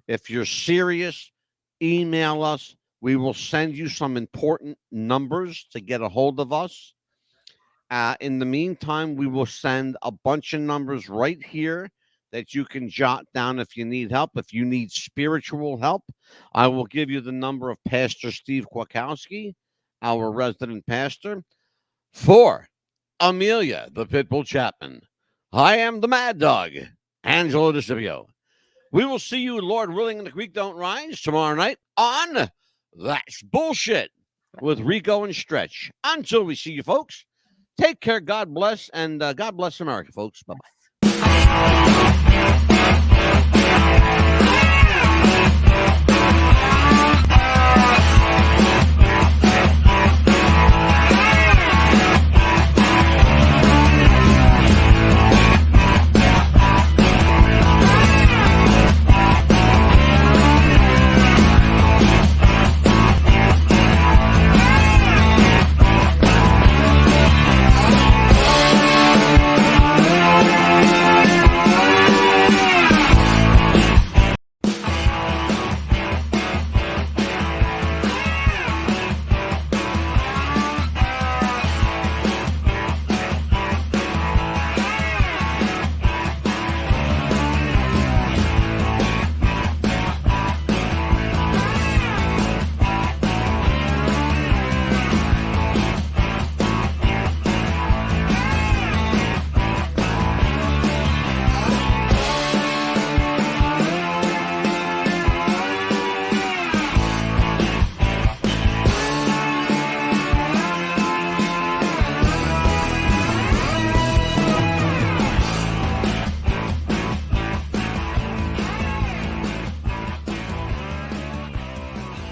if you're serious, email us. We will send you some important numbers to get a hold of us. In the meantime, we will send a bunch of numbers right here that you can jot down if you need help. If you need spiritual help, I will give you the number of Pastor Steve Kwiatkowski, our resident pastor. For Amelia, the Pitbull Chapman, I am the Mad Dog, Angelo DeCipio. We will see you, Lord willing, and the creek don't rise tomorrow night on That's Bullshit with Rico and Stretch. Until we see you, folks, take care, God bless, and God bless America, folks. Bye-bye.